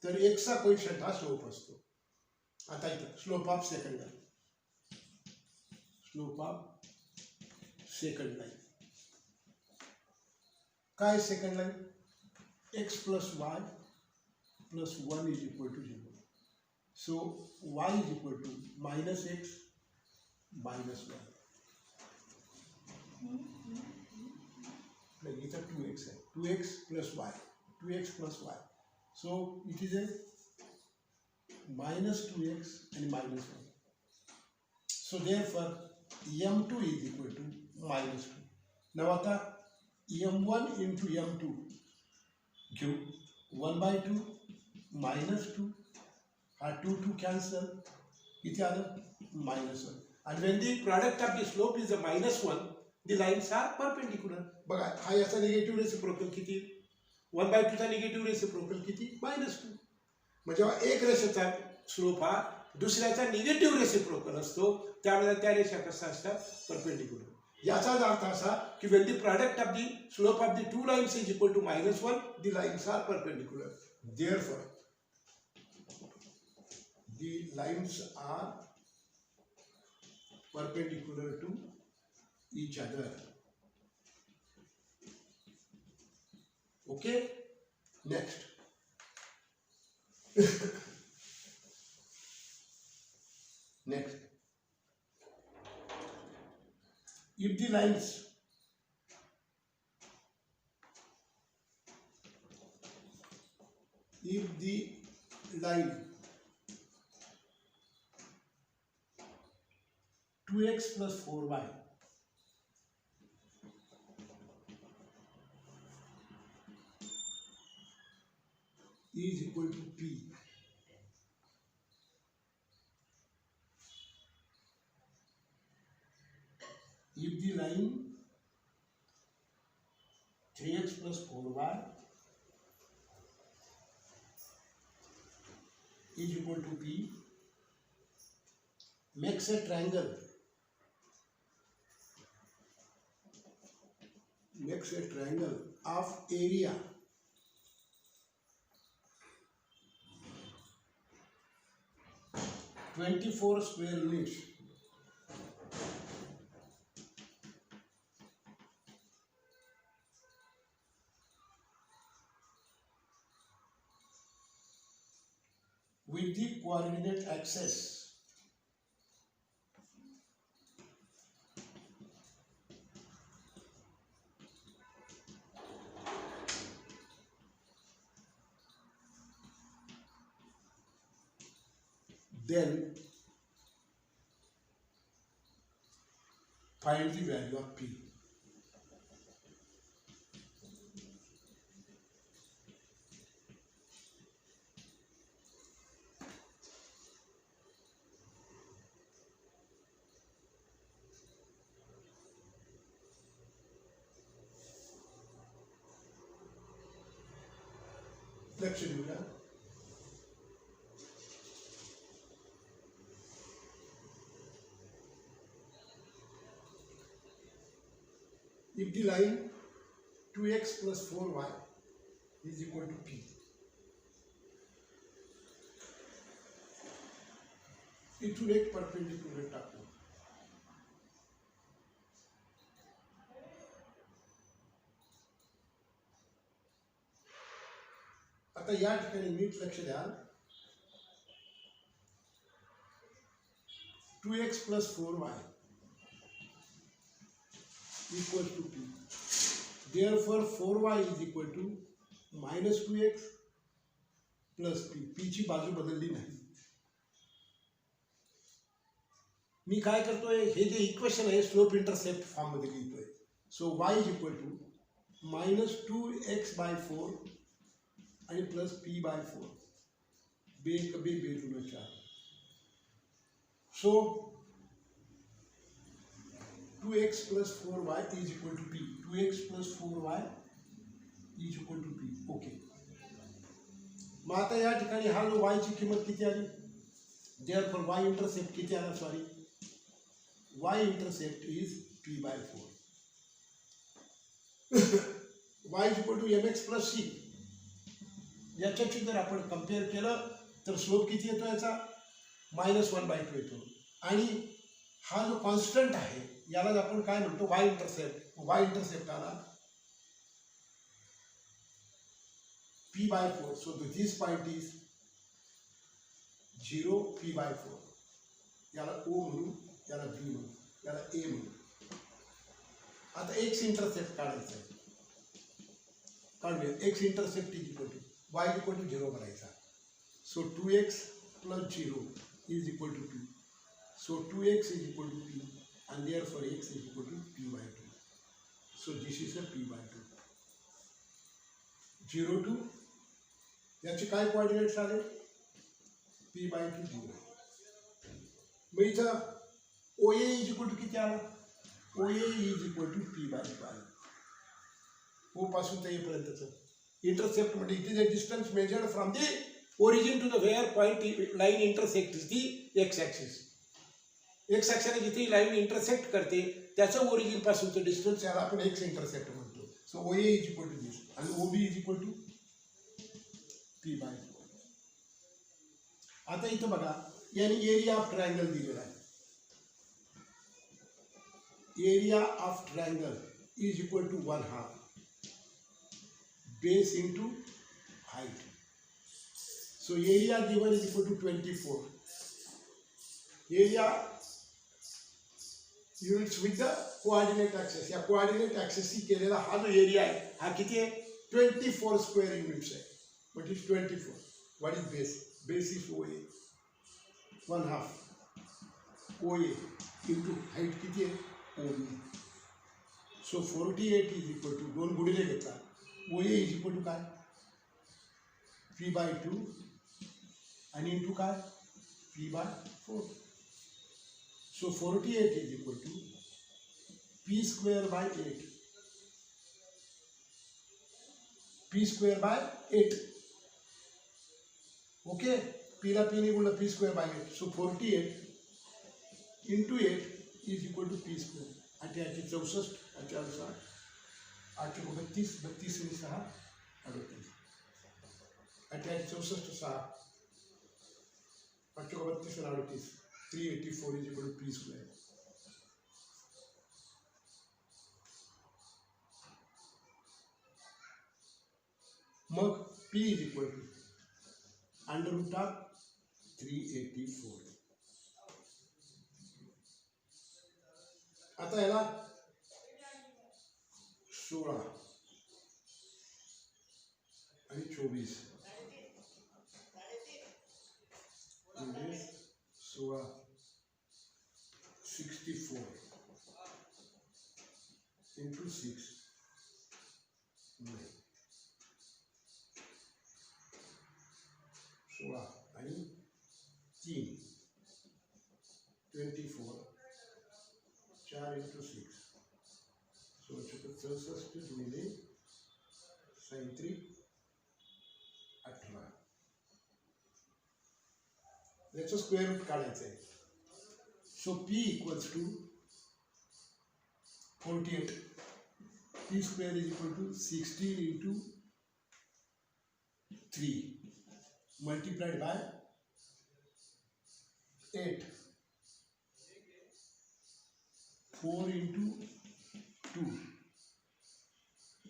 तर x चा कोएफिशिएंट हा स्लोप असतो. आता इथं slope of second line, slope of second line काय? Second line x plus y plus 1 is equal to 0. So y is equal to minus x minus 1. Like it's a 2x, 2x plus y, 2x plus y. So it is a minus 2x and minus 1. So therefore m2 is equal to minus 2. Now आता m1 into m2 घेऊ 1/2 minus 2 हा 2 cancel इथे आलं minus 1 and when the product of the slope is a minus 1 the lines are perpendicular. बघा हा याचा निगेटिव्ह रेसिप्रोकल किती? 1/2 चा निगेटिव्ह रेसिप्रोकल किती? -2. म्हणजे जेव्हा एक रेषेचा स्लोप हा दुसऱ्याचा निगेटिव्ह रेसिप्रोकल असतो त्यावेळेला त्या रेषा कशा असतात? परपेंडिक्युलर. याचाच अर्थ असा की when the product of the slope of the two lines is equal to -1 the lines are perpendicular. Therefore the lines are perpendicular to each other. Okay, next. Next, if the lines if the line 2x plus 4y is equal to P, if the line 3x plus 4y is equal to P, makes a triangle, of area 24 square units with the coordinate axis then find the value of P. लक्ष देऊया. If the line 2x plus 4y is equal to P, इथून एक परपेंडिक्युलर टाकू. आता या ठिकाणी नीट लक्ष द्या. 2x plus 4y equals to P. Therefore 4y is equal to minus 2x plus P. P ची बाजू बदलली नाही. मी काय करतोय, हे जे इक्वेशन आहे स्लोप इंटरसेप्ट फॉर्म मध्ये लिहितोय. So y is equal to minus 2x by 4 आणि प्लस p बाय 4 बे कभी बे गुणा 4. So 2x plus 4y is equal to P. 2x plus 4y is equal to P. Okay. मग आता या ठिकाणी हा जो y ची किंमत किती आली, therefore y इंटरसेप्ट किती आला, sorry y intercept is P by 4. y is equal to mx plus c. याच्याशी जर आपण कंपेअर केलं तर स्लोप किती येतो याचा, -1/2 येतो. आणि हा जो कॉन्स्टंट आहे याला आपण काय म्हणतो, y इंटरसेप्ट. y इंटरसेप्ट आला P by 4. So this point is 0 P by 4. याला O म्हणू, याला B म्हणू, याला A म्हणू. आता x इंटरसेप्ट काढायचा आहे. काढूया. x intercept is equal to y equal to 0 बनायचा. सो 2x plus 0 is equal to P. So 2x is equal to P and therefore x is equal to P by 2. So this is a P by 2. 0 to याचे काय कोऑर्डिनेट्स आले, P by 2 0. मग इथं OA is equal to किती आला, OA is equal to P by 2 आला. O पासून ते येईपर्यंतचं इंटरसेप्ट म्हणजे it is a distance measured from the origin to the where point line intersects the x axis. x axis जिथे लाईन इंटरसेक्ट करते त्याचं ओरिजिन पासूनचं डिस्टन्स याला आपण x इंटरसेप्ट म्हणतो. So OA is equal to this आणि OB is equal to P by 4. आता इथं बघा, याने एरिया ऑफ ट्रायंगल दिलेला आहे. Area of triangle is equal to 1/2 base into height. So area given is equal to 24. Area units with the coordinate axis. या coordinate axis शी केलेला हा जो एरिया आहे हा किती आहे, 24 स्क्वेअर युनिट्स आहे. What is 24? What is base? Base is OA. 1/2 OA into height किती आहे? OB. So 48 is equal to 2 गुणिले घेतला. OA is equal to काय? P/2 आणि इंटू काय? P/4. So 48 is equal to P square by 8. P square by 8. Okay, P ला P ने गुणलं P square by 8. So 48 into 8 is equal to P square. 8 64, 8 60, 8 32, 32 आणि 6 38. 8 64 6, 8 32 आणि 38. 384 is equal to P square. मग P is equal to under root of 384. आता याला 16 आणि 24 म्हणजे 16 64 into 6 9 16 आणि 3 24 4 into 6 so 64 गुणिले 37 18 याचं स्क्वेअर रूट काढायचं आहे. So P equals to 48. P square is equal to 16 into 3 multiplied by 8. 4 into 2.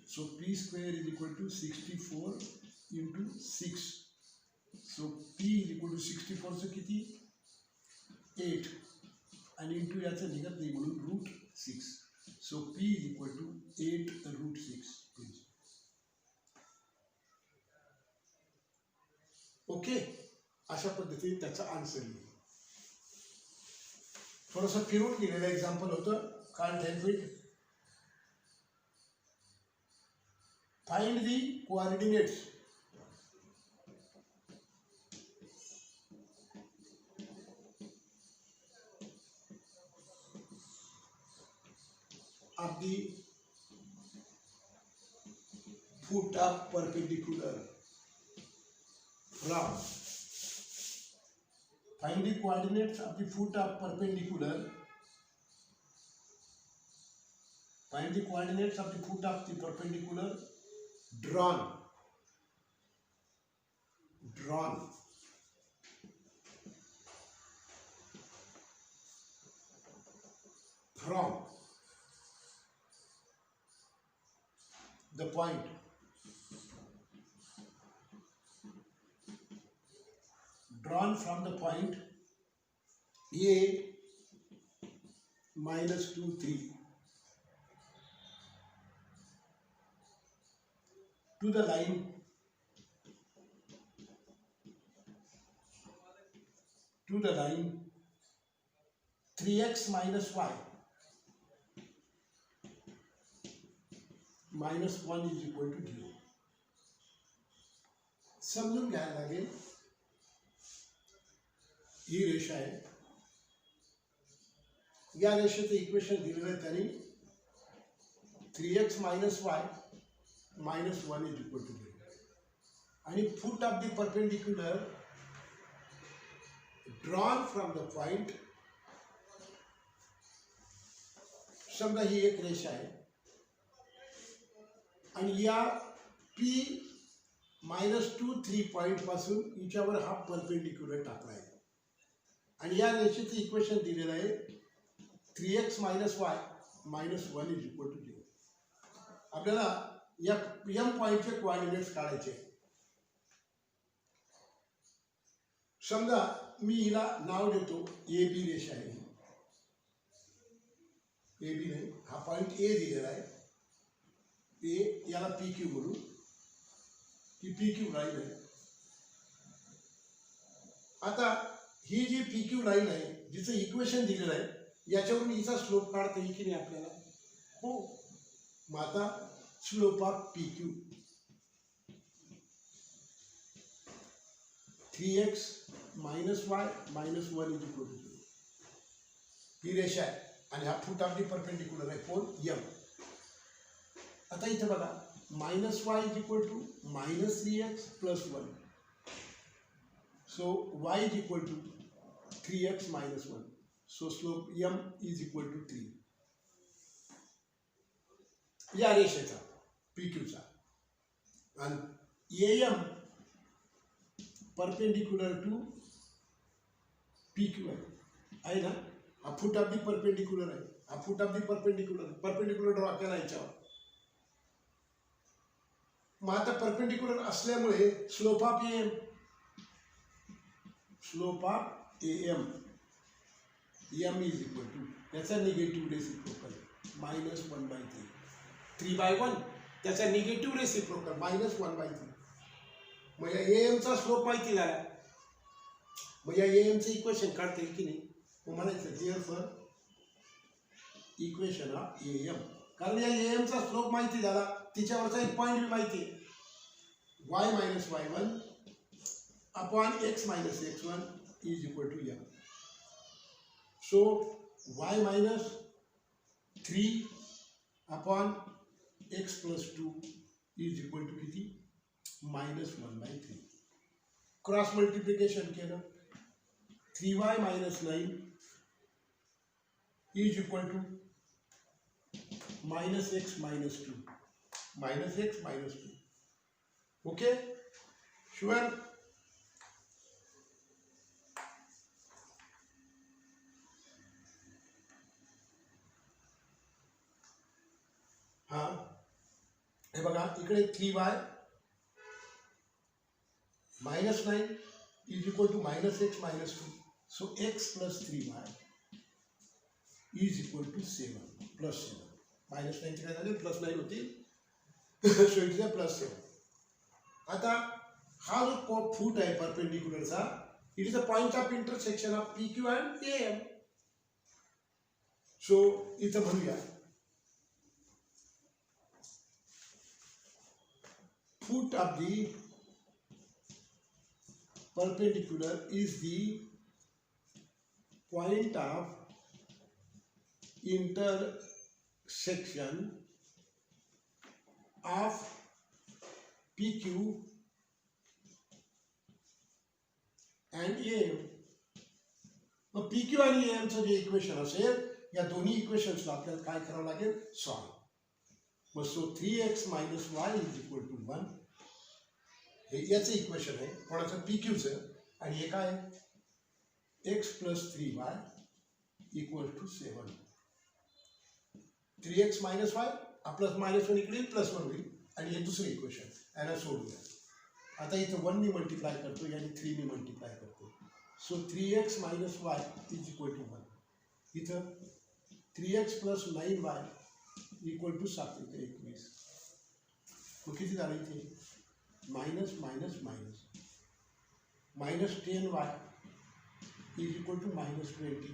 So P square is equal to 64 into 6. So P is equal to 64 चं किती? 8 आणि इंटू याचं निघत नाही म्हणून root 6. So P is equal to 8√6. Okay, अशा पद्धतीने त्याचा आन्सर येईल. थोडंसं फिरून गेलेलं एक्झाम्पल होतं. Can't help it. Find the coordinates of the foot of perpendicular from. Find the coordinates of the foot of perpendicular. Find the coordinates of the foot of the perpendicular drawn from the point A -2 3 to the line to the line 3x minus y minus 1 is equal to 0. समजून घ्यायला लागेल. ही रेषा आहे. या रेषेचं इक्वेशन दिलेलं आहे त्यांनी 3x minus y minus 1 is equal to 0. आणि foot of the perpendicular drawn from the point. समजा ही एक रेषा आहे आणि या P-2 3 पॉइंट पासून हिच्यावर हा परपेंडिक्युलर टाकला आहे आणि या रेषेचं इक्वेशन दिलेलं आहे 3x minus y minus 1 is equal to 0. आपल्याला या M पॉइंटचे कोऑर्डिनेट्स काढायचे. समजा मी हिला नाव देतो AB रेषा आहे. AB नाही, हा पॉइंट A दिलेला आहे. A याला PQ म्हणू. ही पी क्यू लाईन आहे. आता ही जी पी क्यू लाईन आहे जिचं इक्वेशन दिलेलं आहे याच्यावरून हिचा स्लोप काढता येईल की नाही आपल्याला? हो. मग आता slope of P Q 3x minus y minus 1 is equal to 0. ही रेषा आहे आणि हा फूट ऑफ दी परपेंडिक्युलर आहे कोण? एम. आता इथे बघा minus y is equal to minus 3x plus 1. So y is equal to 3x minus 1. So slope m is equal to 3. या रेषेचा पी क्यूचा आणि M perpendicular to P Q आहे ना. हा फूट ऑफ दी परपेंडिक्युलर आहे, हा foot of the perpendicular draw केला याच्यावर. मग आता परपेंडिक्युलर असल्यामुळे slope of M M is equal to त्याचा निगेटिव्ह रेसिप्रोकल मायनस 1/3. 3/1 त्याचा निगेटिव्ह रेसिप्रोकल मायनस 1/3. मग या एमचा स्लोप माहिती झाला. मग या एमचं इक्वेशन काढता येईल की नाही? मग म्हणायचं देअरफॉर इक्वेशन ऑफ एम. कारण या एमचा स्लोप माहिती झाला, तिच्यावरचा एक पॉईंट बी माहिती आहे. y minus y1 upon x minus x1 is equal to M. So y minus 3 upon x plus 2 is equal to किती? मायनस 1/3. क्रॉस मल्टिप्लिकेशन केलं 3y minus 9 is equal to minus x minus 2 minus x minus 2. Okay sure? हा हे बघा इकडे 3y minus 9 is equal to minus x minus 2. So x plus 3y is equal to 7 plus 7. Minus 9चे काय झाले? प्लस 9 होती. So it is plus 7. आता हा जो फूट आहे परपेंडिक्युलरचा it is a point of intersection of P Q and M. सो इथं म्हणूया foot of the perpendicular is the point of intersection of PQ and AM. मग PQ आणि AM चं जे इक्वेशन असेल या दोन्ही इक्वेशन्सला आपल्याला काय करावं लागेल? सॉल्व. मग so 3x minus y is equal to 1 हे याचं इक्वेशन आहे कोणाचं? पी क्यूचं. आणि हे काय? x plus 3y equal to 7. 3x minus y हा प्लस मायनस 1 इकडे प्लस 1 होईल आणि हे दुसरं इक्वेशन याला सोडूया. आता इथं 1 नी मल्टिप्लाय करतो आणि 3 नी मल्टिप्लाय करतो. So 3x minus y is equal to 1. इथं 3x plus 9y equal to 7 इथे 21. मग किती झालं इथे? Minus minus minus minus 10y is equal to minus 20.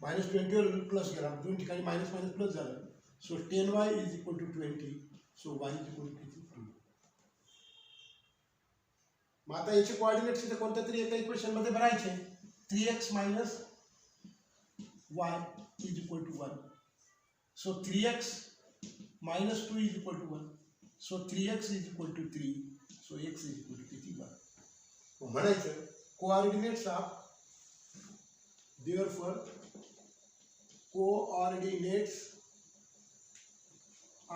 Minus 20 वर प्लस गेला, दोन ठिकाणी मायनस मायनस प्लस झालं. So 10y is equal to 20. So y is equal to किती? 2. मग आता याचे कोऑर्डिनेट्स इथे कोणत्या तरी एका इक्वेशन मध्ये भरायचे. 3x minus y is equal to 1. So 3x minus 2 is equal to 1. So 3x is equal to 3. So x is equal to किती? 1. म्हणायचं coordinates of therefore coordinates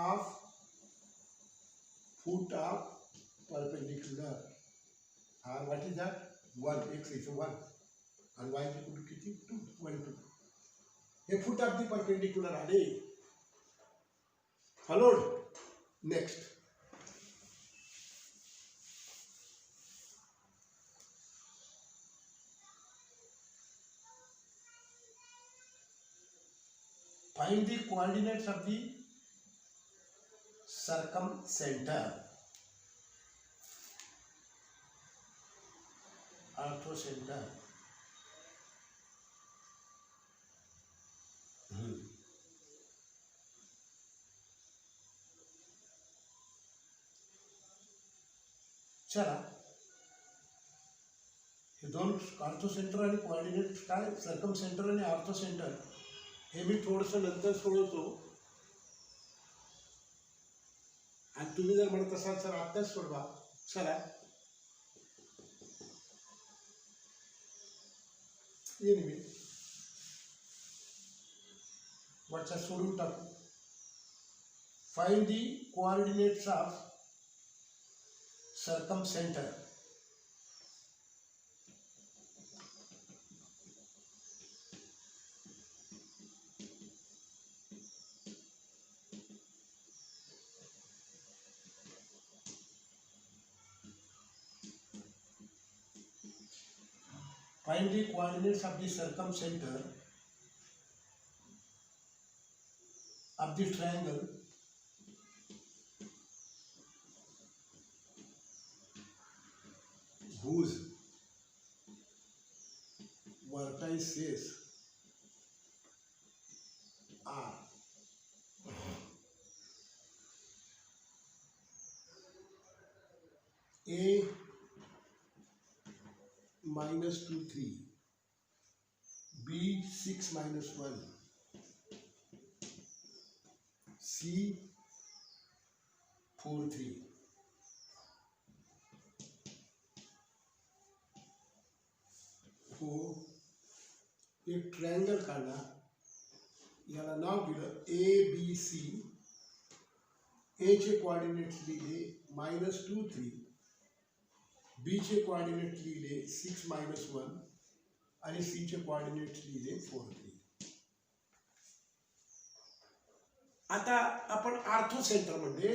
of foot of perpendicular are what is that? 1. X is 1 and y is equal to किती? 2. 1 2. हे फूट ऑफ दी परपेंडिक्युलर आले. Followed. Next. Find the coordinates of the circumcenter. Ortho centre चला हे दोन ऑर्थो सेंटर आणि कोऑर्डिनेट काय सर्कम सेंटर आणि ऑर्थो सेंटर हे मी थोडंसं नंतर सोडवतो आणि तुम्ही जर म्हणत असाल सर आत्ताच सोडवा चला येईल मी वरच्या सोडून टाकू find the coordinates of circum centre find the coordinates of the circumcenter of the triangle whose vertices are A minus 2 3 B 6 minus 1 C 4 3 हो एक ट्रायंगल काढला याला नाव दिलं ABC A चे कोऑर्डिनेट्स लिहिले -2 3 B चे कोऑर्डिनेट लिहिले 6 - 1 आणि C चे कोऑर्डिनेट्स लिहिले 4 3 आता आपण ऑर्थो सेंटर म्हणजे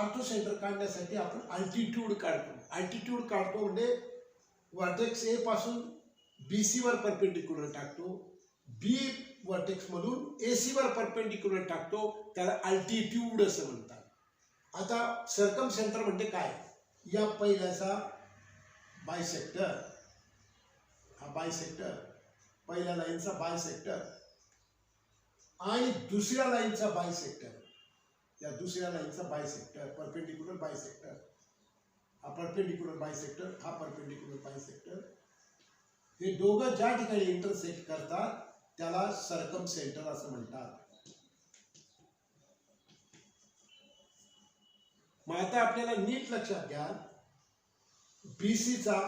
ऑर्थो सेंटर काढण्यासाठी आपण अल्टिट्यूड काढतो म्हणजे वर्टेक्स A पासून BC वर परपेंडिक्युलर टाकतो B वर्टेक्स मधून AC वर परपेंडिक्युलर टाकतो त्याला अल्टिट्यूड असं म्हणतात आता सर्कम सेंटर म्हणजे काय या पहिल्याचा बायसेक्टर हा बायसेक्टर पहिल्या लाईनचा बायसेक्टर आणि दुसऱ्या लाईनचा बायसेक्टर या दुसऱ्या लाईनचा बायसेक्टर परपेंडिक्युलर बायसेक्टर हा परपेंडिक्युलर बायसेक्टर हा परपेंडिक्युलर बायसेक्टर हे दोघं ज्या ठिकाणी इंटरसेक्ट करतात त्याला सर्कम सेंटर असं म्हणतात मग आता आपल्याला नीट लक्षात घ्या BC चा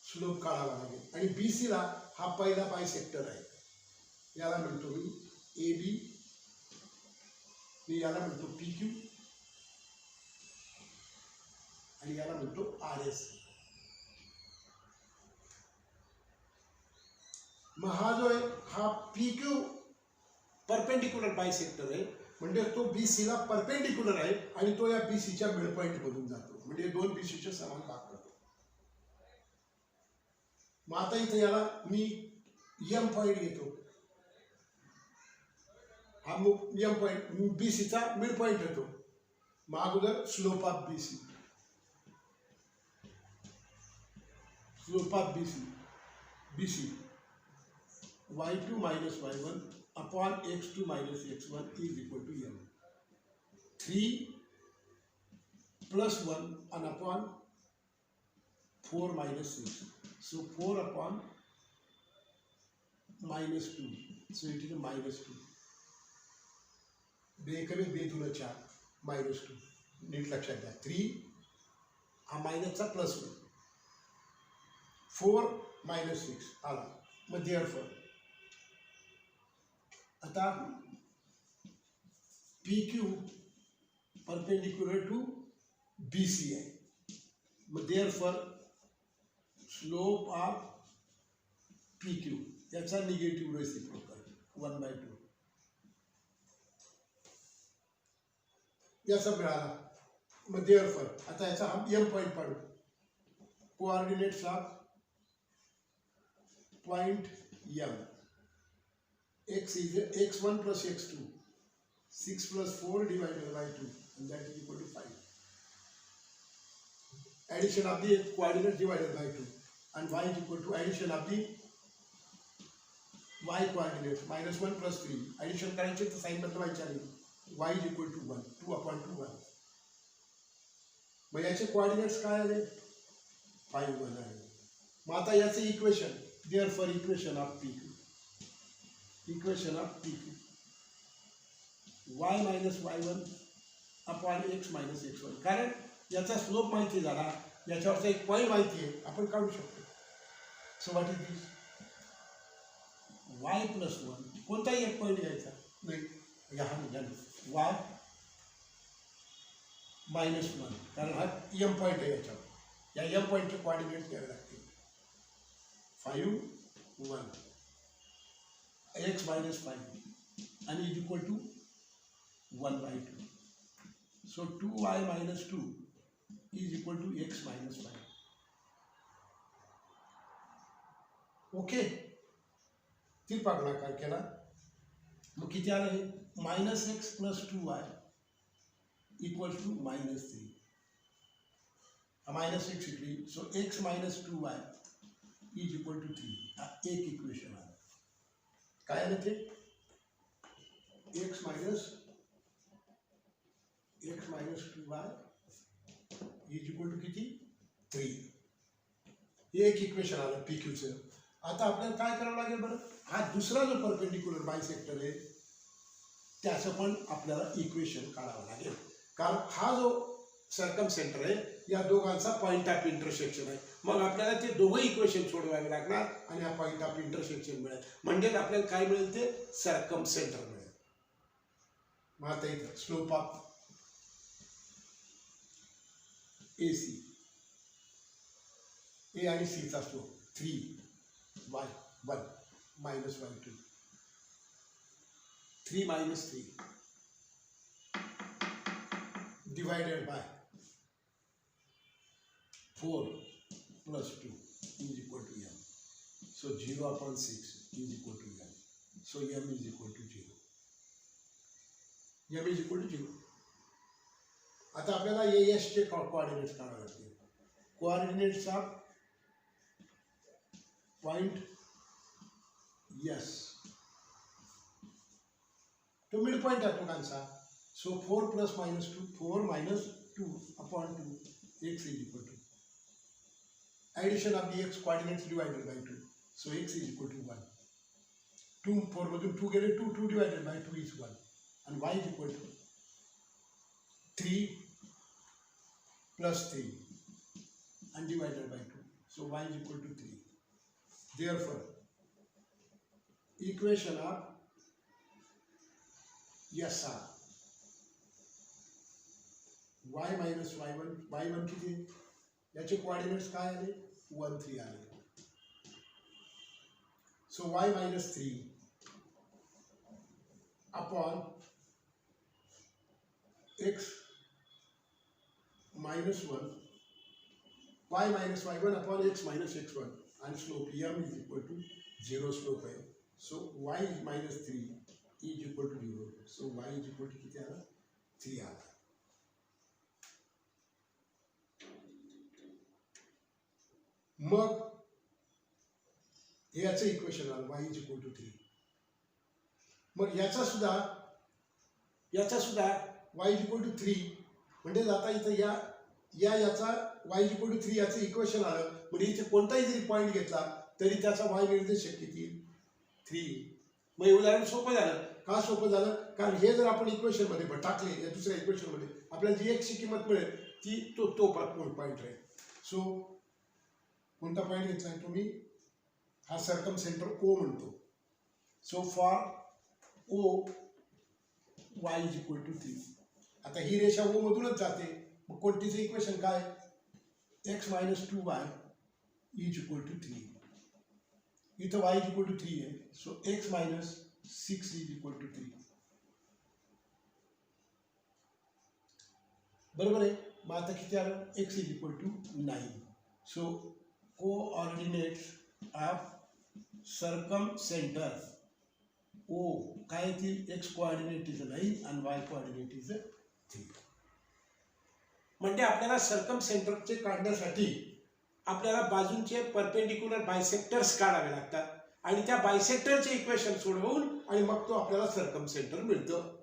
स्लोप काढावा लागेल आणि BC ला हा पहिला बायसेक्टर आहे याला म्हणतो मी AB मी याला म्हणतो PQ आणि याला म्हणतो RS मग हा जो आहे हा PQ परपेंडिक्युलर बायसेक्टर आहे म्हणजे तो BC ला परपेंडिक्युलर आहे आणि तो या BC च्या मिड पॉइंट मधून जातो म्हणजे दोन BC चे समान भाग करतो मग आता इथे याला मी M पॉइंट घेतो हा M पॉइंट BC चा मिड पॉइंट येतो मग अगोदर slope of BC BC y2 minus y1 upon x2 minus x1 is equal to m 3 plus 1 and upon 4 minus 6 so 4 upon minus 2 so it is a minus 2 बेकमी बेधुन 4 minus 2 नीट लक्षात घ्या 3 हा मायनसचा प्लस 1 4 minus 6 आला मग therefore आता PQ परपेंडिक्युलर टू BC आहे मग therefore स्लोप ऑफ PQ याचा निगेटिव्ह रेसिप्रोकल 1/2 याचा मिळाला मग therefore आता याचा हम M पॉइंट पाडू coordinates of point M x is x1 plus x2 6 plus 4 divided by 2 and that is equal to 5 addition of the coordinates divided by 2 and y is equal to addition of the y coordinates -1 + 3 addition करायचे तर साइन बदलवायची आहे y is equal to 1 2/2 1 मग याचे कोऑर्डिनेट्स काय आले 5 1 आहे मग आता याचे equation therefore equation of p y - y1 upon x - x1 कारण याचा स्लोप माहिती झाला याच्यावरचा एक पॉईंट माहिती आहे आपण काढू शकतो so what is this y + 1 कोणताही एक पॉईंट घ्यायचा नाही या y -1 कारण हा m पॉईंट आहे याच्यावर या m पॉईंटचे कोऑर्डिनेट्स द्यावे लागतील 5 1 x - 5 आणि is equal to 1/2 so 2y - 2 is equal to x - 5 okay तिरपा गुणाकार केला मग किती आलं हे -x + 2y equals to -3 -x इकडे so x - 2y is equal to 3 एक इक्वेशन आलं काय आलं ते x - 2y is equal to किती 3 एक इक्वेशन आलं PQचं आता आपल्याला काय करावं लागेल बरं हा दुसरा जो परपेंडिक्युलर बायसेक्टर आहे त्याचं पण आपल्याला इक्वेशन काढावं लागेल कारण हा जो सर्कम सेंटर आहे या दोघांचा पॉईंट ऑफ इंटरसेक्शन आहे मग आपल्याला ते दोघं इक्वेशन सोडवावे लागणार आणि हा पॉईंट ऑफ इंटरसेक्शन मिळेल म्हणजे आपल्याला काय मिळेल ते सर्कम सेंटर मिळेल मग आता इथं स्लोप ऑफ AC A आणि C चा slope 3y1 -y2 3 - 3 divided by 4 + 2 is equal to m so 0/6 is equal to m so m is equal to 0 m is equal to 0 आता आपल्याला AS चे कोऑर्डिनेट्स काढावे लागतील कोऑर्डिनेट्स ऑफ पॉइंट S तो मिड पॉइंट आहे दोघांचा so 4 + -2 4 - 2/2 x is equal to addition of the x coordinates divided by 2 so x is equal to 1 2 4 मधून 2 गेले 2 divided by 2 is 1 and y is equal to 3 + 3 and divided by 2 so y is equal to 3 therefore equation of SR y - y1 किती याचे कोऑर्डिनेट्स काय आले 1 3 आले so y - 3 upon x - 1 y - y1 upon x - x1 and slope m is equal to 0 slope है so y - 3 is equal to 0 so y is equal to किती आला 3 आला मग हे याचं इक्वेशन आलं y is equal to 3 मग याचा सुद्धा y is equal to 3 म्हणजे आता इथं याचा y is equal to 3 याचं इक्वेशन आलं म्हणजे इथे कोणताही जरी पॉईंट घेतला तरी त्याचा y निर्देशक किती 3 मग हे उदाहरण सोपं झालं का सोपं झालं कारण हे जर आपण इक्वेशन मध्ये टाकले या दुसऱ्या इक्वेशन मध्ये आपल्याला जी x ची किंमत मिळेल ती तो पॉईंट राहील सो कोणता पॉईंट घेतलाय तुम्ही हा सर्कम सेंटर O म्हणतो so for O y is equal to 3 आता ही रेषा O मधूनच जाते मग कोणतीचं इक्वेशन काय x - 2y is equal to 3 इथं y is equal to 3 आहे so x - 6 is equal to 3 बरोबर आहे मग आता किती आलं x is equal to 9 so coordinates of circum centre O काय येतील x कोऑर्डिनेट इज 9 आणि y कोऑर्डिनेट इज 3 म्हणजे आपल्याला सर्कम सेंटरचे काढण्यासाठी आपल्याला बाजूंचे परपेंडिक्युलर बायसेक्टर्स काढावे लागतात आणि त्या बायसेक्टरचे इक्वेशन सोडवून आणि मग तो आपल्याला सर्कमसेंटर मिळतं.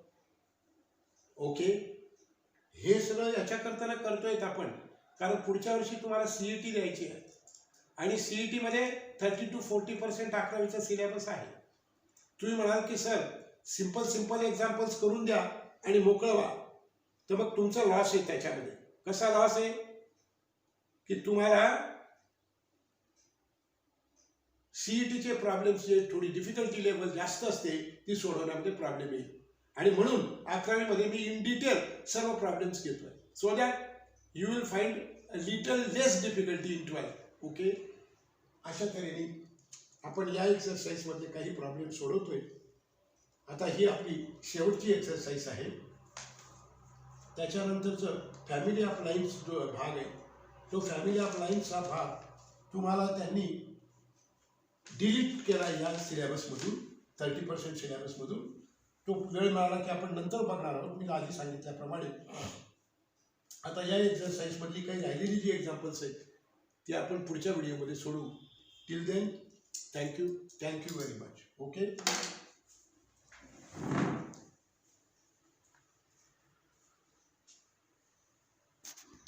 ओके, हे सगळं याच्याकरता करतोय आपण कारण पुढच्या वर्षी तुम्हाला सीईटी द्यायची आहे आणि सीईटी मध्ये 30 to 40% 11वीचा सिलेबस आहे. तुम्ही म्हणाल की सर सिंपल एक्झाम्पल्स करून द्या आणि मोकळं व्हा, तर मग तुमचा लॉस आहे त्याच्यामध्ये. कसा लॉस आहे की तुम्हाला सीईटीचे प्रॉब्लेम्स जे थोडी डिफिकल्टी लेवल जास्त असते ती सोडवण्यामध्ये प्रॉब्लेम येईल आणि म्हणून 11वीमध्ये मी इन डिटेल सर्व प्रॉब्लेम्स घेतोय so that you will find a little less difficulty in 12. Okay, अशा तऱ्हेने आपण या एक्सरसाइजमध्ये काही प्रॉब्लेम सोडवतोय. आता ही आपली शेवटची एक्सरसाइज आहे. त्याच्यानंतरचं फॅमिली ऑफ लाईन्स जो भाग आहे तो फॅमिली ऑफ लाईन्स हा भाग तुम्हाला त्यांनी डिलीट केला या सिलेबसमधून, 30% सिलेबसमधून. तो वेळ मिळाला की आपण नंतर बघणार आहोत, मी आधी सांगितल्याप्रमाणे. आता या एक्सरसाइजमधली काही राहिलेली जी एक्झाम्पल्स आहेत ती आपण पुढच्या व्हिडिओमध्ये सोडवू. Till then thank you very much. Okay.